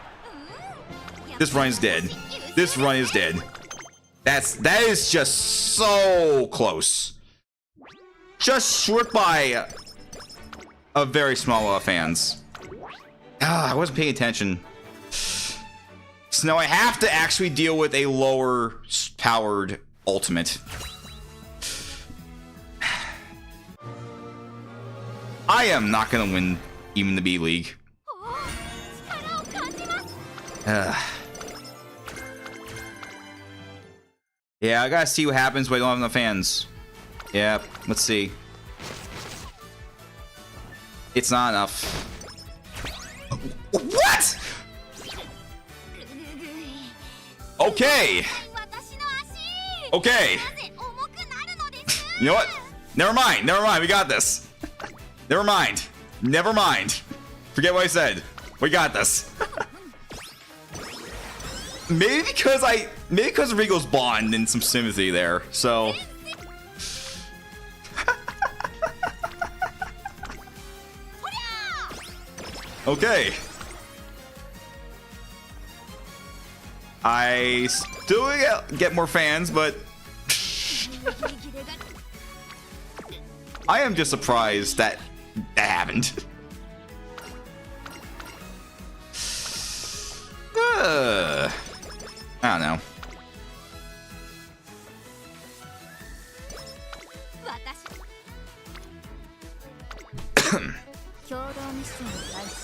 This run is dead. This run is dead. That is just so close. Just short by a very small amount of fans. I wasn't paying attention. So now I have to actually deal with a lower powered ultimate. I am not gonna win even the B League. Yeah, I gotta see what happens when I don't have enough fans. Yeah, let's see. It's not enough. What? Okay. Okay. You know what? Never mind. Never mind. We got this. Never mind. Never mind. Forget what I said. We got this. Maybe because of Rigo's bond and some sympathy there. So. Okay. I still get more fans, but I am just surprised that happened. I don't know.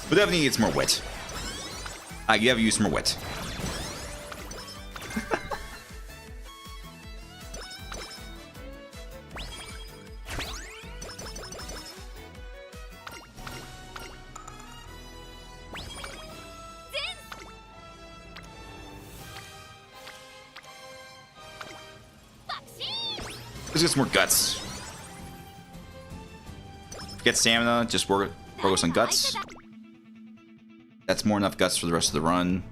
But definitely needs more wit. You have to use more wit. Let's get some more guts. Forget stamina, just focus on guts. That's more enough guts for the rest of the run.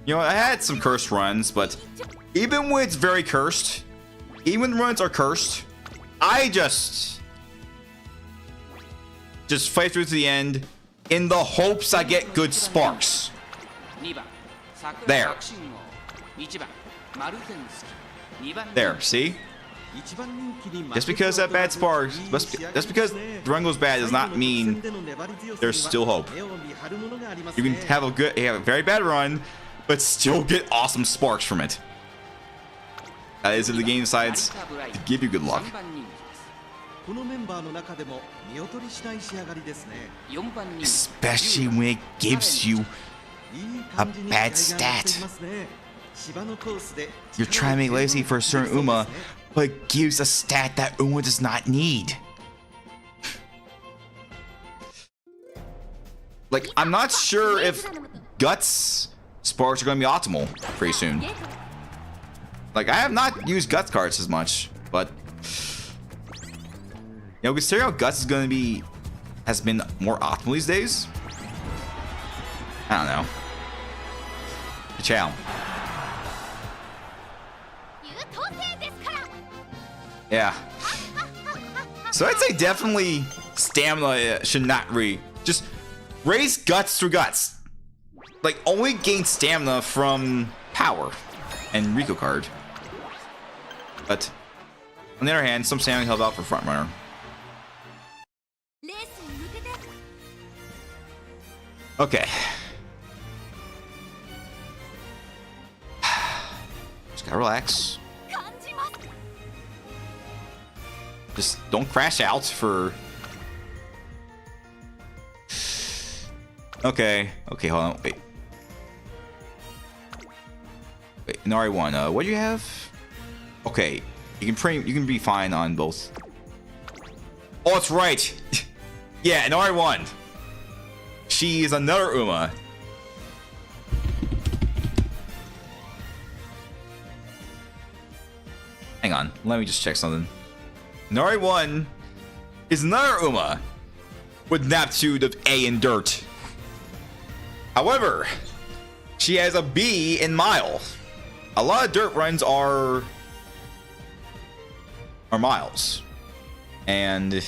You know, I had some cursed runs, but even when it's very cursed, even when the runs are cursed, I just fight through to the end in the hopes I get good sparks. There. There, see? Just because that bad sparks, just because the run goes bad does not mean there's still hope. You can have a very bad run, but still get awesome sparks from it. That is if the game decides to give you good luck. Especially when it gives you a bad stat. You're trying to make legacy for a certain Uma, but it gives a stat that Uma does not need. Like, I'm not sure if Guts sparks are going to be optimal pretty soon. Like, I have not used Guts cards as much, but you know, considering how Guts is going to has been more optimal these days. I don't know. Ciao. Yeah. So I'd say definitely stamina should not just raise guts through guts. Like, only gain stamina from power and Rico card. But on the other hand, some stamina help out for front runner. Okay. Just gotta relax. Just don't crash out for... Okay, hold on, wait. Noire 1, what do you have? Okay, you can be fine on both. Oh, that's right! Yeah, Noire 1. She is another Uma. Hang on, let me just check something. Noire 1 is another Uma with an aptitude of A in dirt. However, she has a B in mile. A lot of dirt runs are miles. But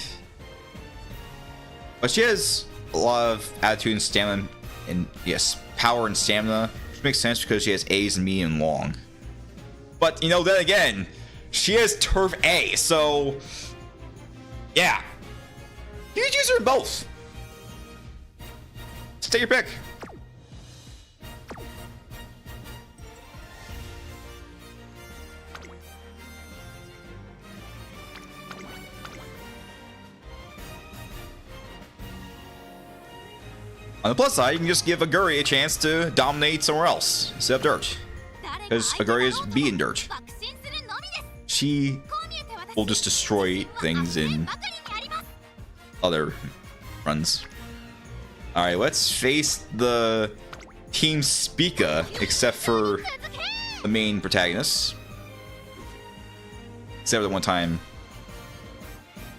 she has a lot of attitude and stamina, and yes, power and stamina, which makes sense because she has A's and B and long. But you know, then again, she has turf A, so yeah, you can use her in both. Just take your pick. On the plus side, you can just give Aguri a chance to dominate somewhere else instead of dirt, because Aguri is B in dirt. She will just destroy things in other runs. Alright, let's face the Team Spica, except for the main protagonist. Except for the one time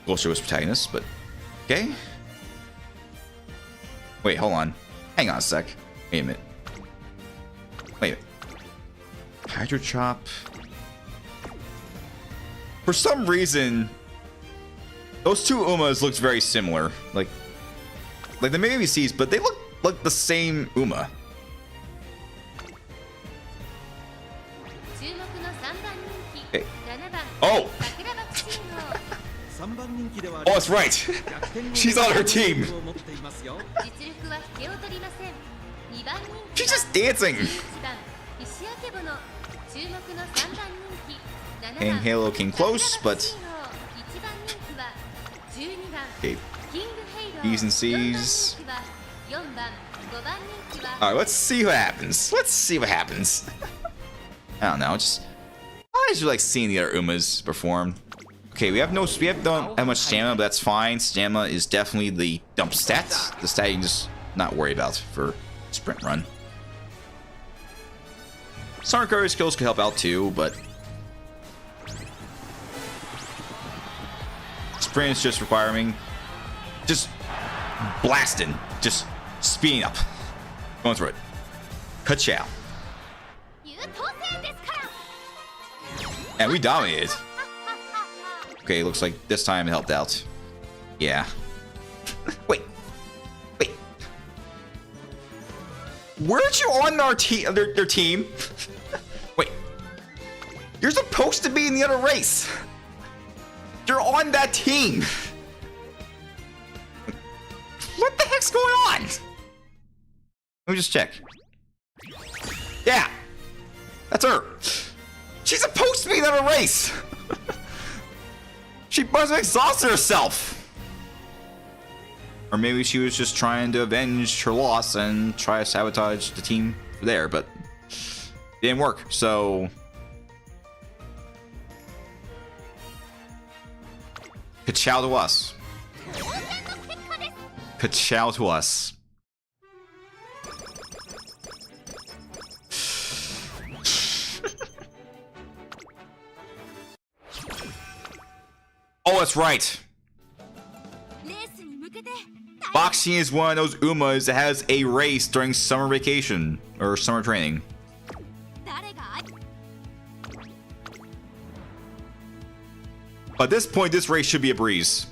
Gosha was protagonist, but okay. Wait, hold on. Hang on a sec. Wait a minute. Wait a minute. Hydro Chop. For some reason, those two Umas looked very similar. Like they may be C's, but they look like the same Uma. Okay. Oh! Oh, that's right. She's on her team. She's just dancing. King Halo came close, but okay. B's and C's. Alright, let's see what happens. Let's see what happens. I don't know, I just like seeing the other Umas perform. Okay, we don't have much stamina, but that's fine. Stamina is definitely the dump stat. The stat you can just not worry about for sprint run. Some recovery skills could help out too, but sprint is just requiring just blasting, just speeding up, going through it. Ka-chow. And we dominated. Okay, looks like this time it helped out. Yeah. Wait. Weren't you on our team? Their team? Wait. You're supposed to be in the other race. You're on that team. What the heck's going on? Let me just check. Yeah. That's her. She's supposed to be in the other race. She must have exhausted herself. Or maybe she was just trying to avenge her loss and try to sabotage the team there, but it didn't work, so ka-chow to us. Ka-chow to us. Oh, that's right. Boxing is one of those Umas that has a race during summer vacation or summer training. At this point, this race should be a breeze.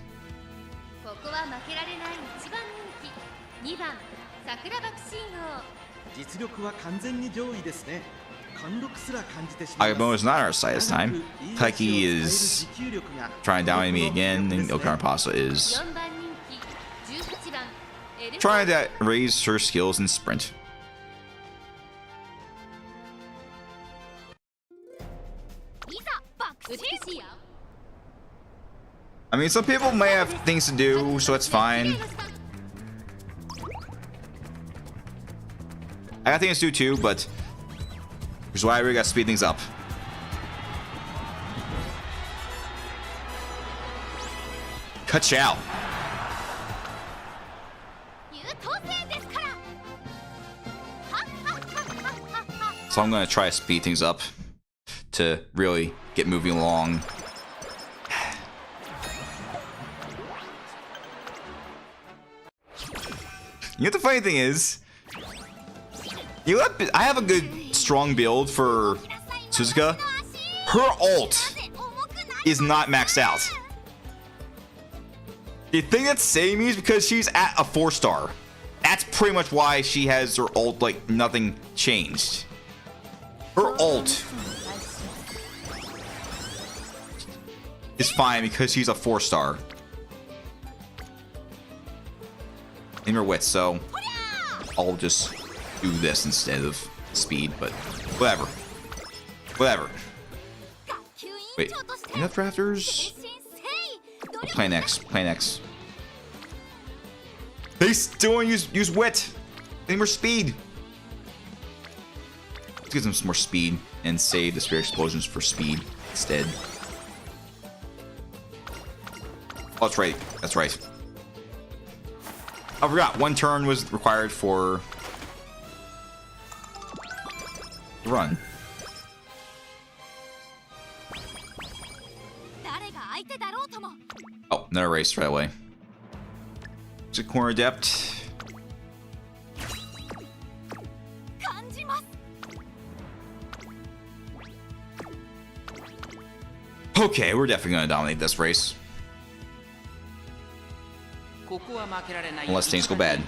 Agumon is not on our side this time. Taiki is trying to dominate me again, and Okarapasa is trying to raise her skills in sprint. I mean, some people may have things to do, so it's fine. I got things to do too, but here's why I really gotta speed things up. Ka-chow. So I'm gonna try to speed things up to really get moving along. You know what the funny thing is? I have a good strong build for Suzuka. Her ult is not maxed out. The thing that's saving me is because she's at a 4-star. That's pretty much why she has her ult like nothing changed. Her ult is fine because she's a 4-star. In her wit, so I'll just do this instead of speed, but whatever. Whatever. Wait, enough rafters? Plan X, Plan X. They still use wit. They need more speed. Let's give them some more speed and save the spirit explosions for speed instead. Oh, that's right. That's right. I forgot. 1 turn was required for the run. Oh, another race right away. It's a corner adept. Okay, we're definitely gonna dominate this race. Unless things go bad.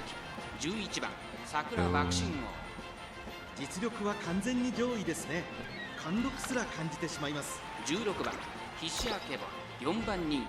実力は完全に上位ですね。貫禄すら感じてしまいます。16番、ヒシアケバ、4番人気。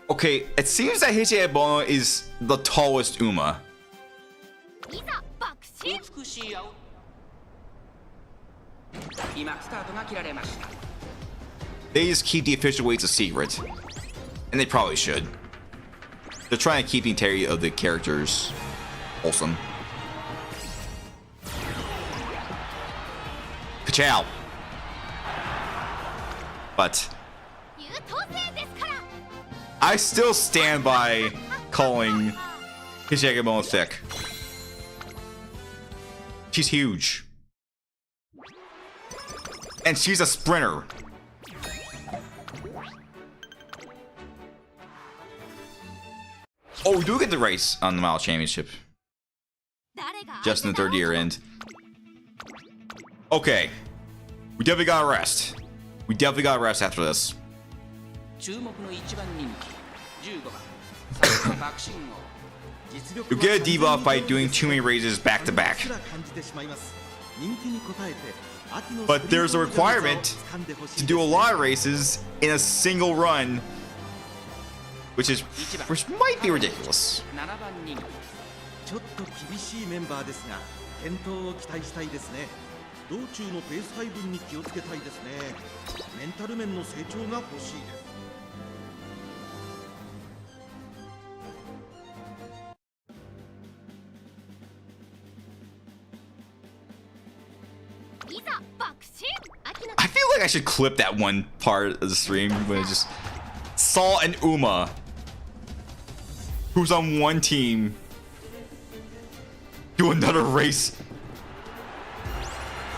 Okay, it seems that Heiichi Bono is the tallest Uma. They just keep the official weights a secret. And they probably should. They're trying to keep the integrity of the characters wholesome. Ka-chow! But I still stand by calling Kiseki Bono thick. She's huge. And she's a sprinter. Oh, we do get the race on the Mile Championship. Just in the 3rd year end. Okay. We definitely gotta rest. We definitely gotta rest after this. You get a debuff by doing too many raises back to back. But there's a requirement to do a lot of races in a single run, which might be ridiculous. I feel like I should clip that one part of the stream when I just saw an Uma who's on one team do another race.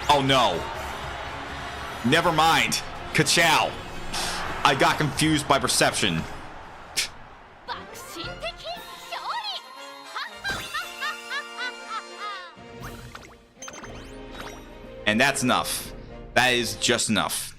Oh no. Never mind. Ka-chow. I got confused by perception. And that's enough. That is just enough.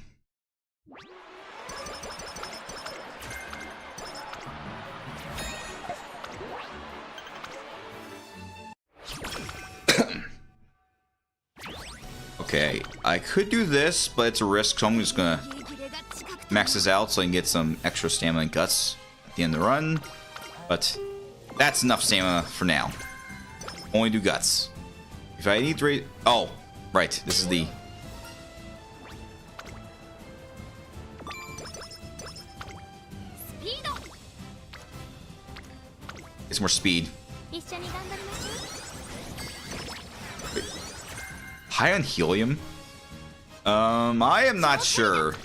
Okay, I could do this, but it's a risk, so I'm just gonna maxes out so I can get some extra stamina and guts at the end of the run. But that's enough stamina for now. Only do guts. If I need to raise... Oh, right. This is the... It's more speed. Wait. High on helium? I am not sure.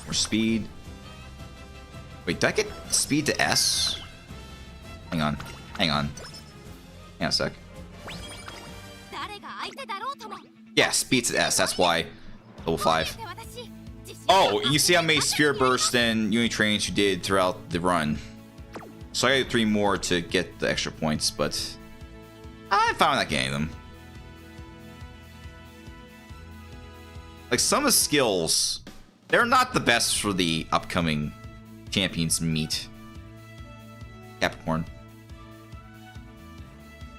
More speed. Wait, did I get speed to S? Hang on. Hang on. Hang on a sec. Yeah, speed to S. That's why. Level 5. Oh, you see how many Spirit Bursts and Unit Trains you did throughout the run. So I got 3 more to get the extra points, but I'm fine with not getting them. Like, some of the skills, they're not the best for the upcoming Champions meet. Capricorn.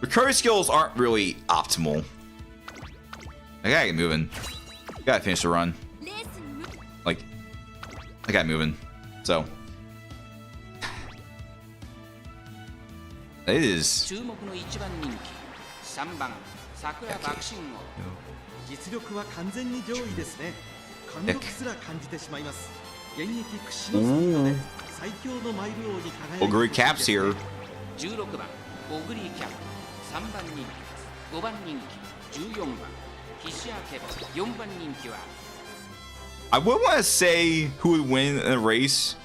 Recovery skills aren't really optimal. I gotta get moving. Gotta finish the run. Like, I got moving. So it is. Ogre Caps here. I would want to say who would win in a race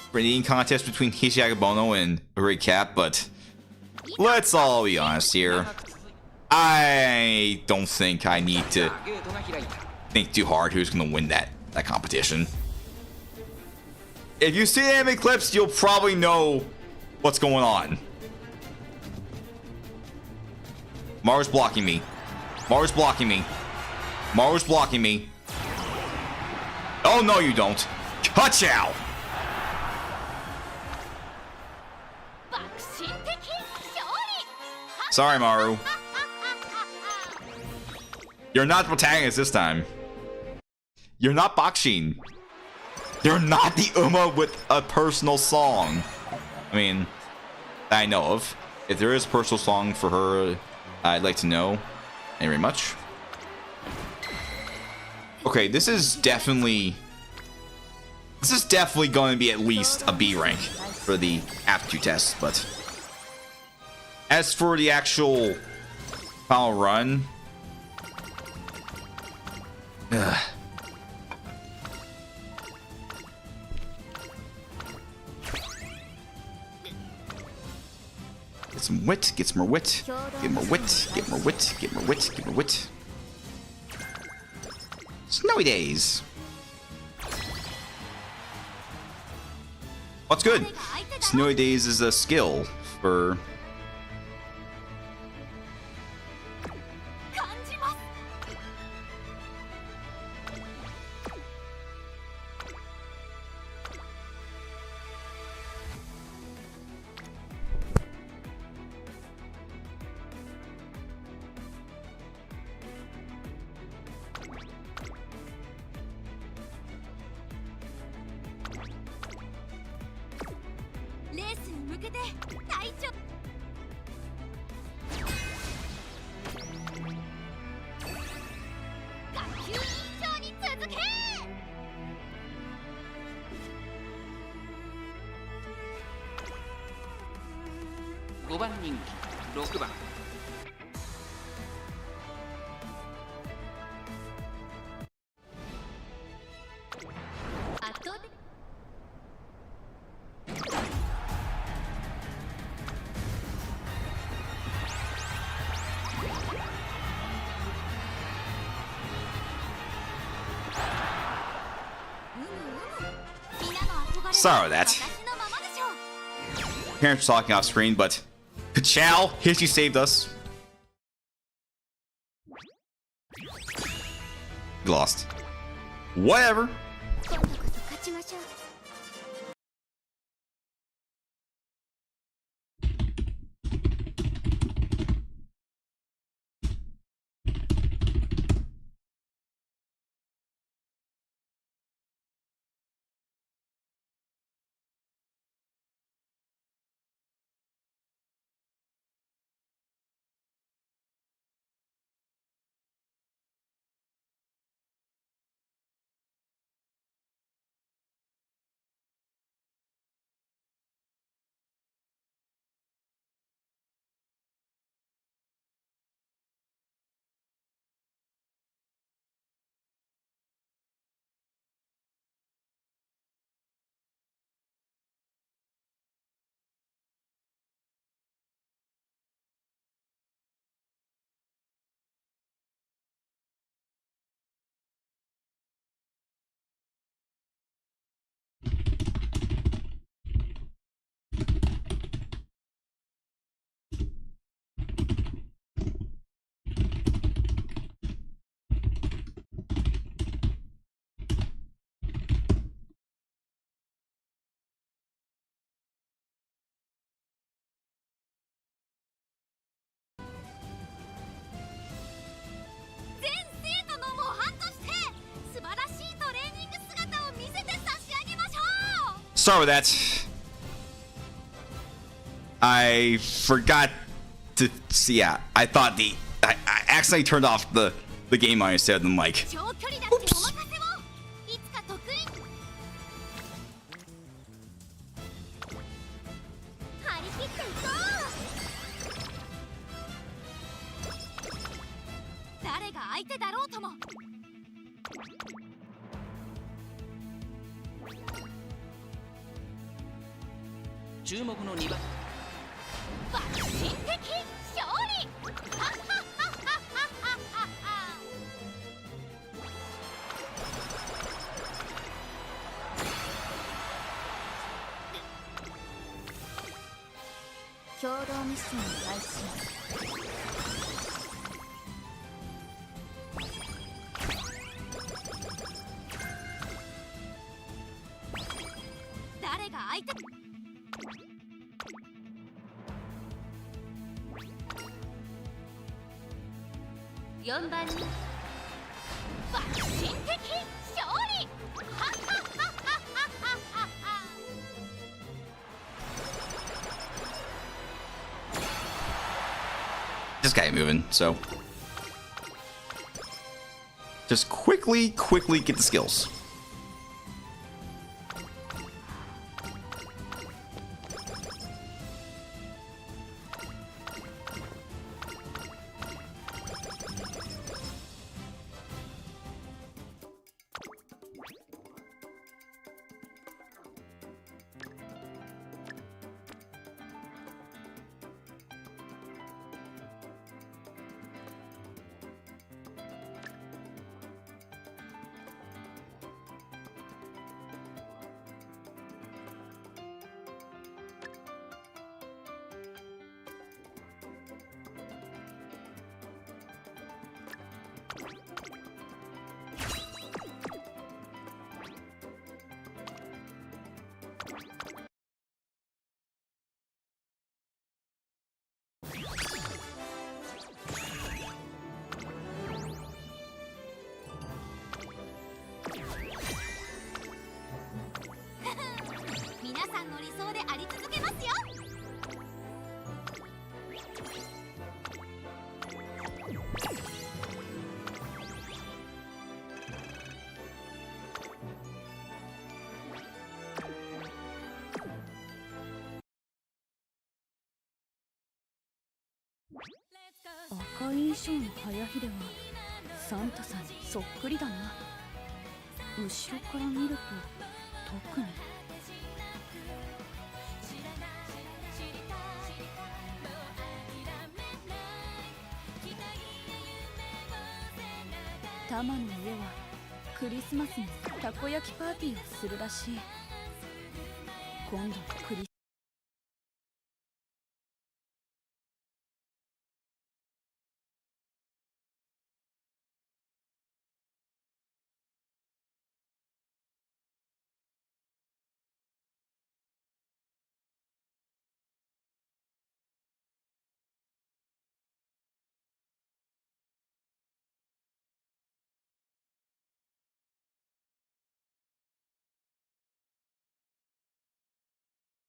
for an eating contest between Kiseki Bono and Ogre Cap, but let's all be honest here. I don't think I need to think too hard who's going to win that competition. If you see the anime clips, you'll probably know what's going on. Maru's blocking me. Maru's blocking me. Maru's blocking me. Oh, no, you don't. Ka-chow! Sorry, Maru. You're not the protagonist this time. You're not Bakushin. You're not the Uma with a personal song. I mean, that I know of. If there is a personal song for her, I'd like to know. Thank you very much. Okay, this is definitely going to be at least a B rank for the aptitude test, but as for the actual final run, ugh. Get some wit, get some more wit, get more wit, get more wit, get more wit, get more wit. Snowy days. What's good? Snowy days is a skill for... Sorry about that. Parents were talking off screen, but Ka-chow, Hishi saved us. We lost. Whatever. Start with that. I forgot to see. Yeah, I thought I accidentally turned off the game on instead of the mic. Oops. 注目の2番爆心的勝利共同ミッション開始誰が相手4番に爆心的勝利Just got it moving, so just quickly get the skills.「赤い衣装の早秀はサンタさんにそっくりだな」「後ろから見ると特に」タマの家はクリスマスにたこ焼きパーティーをするらしい。今度クリ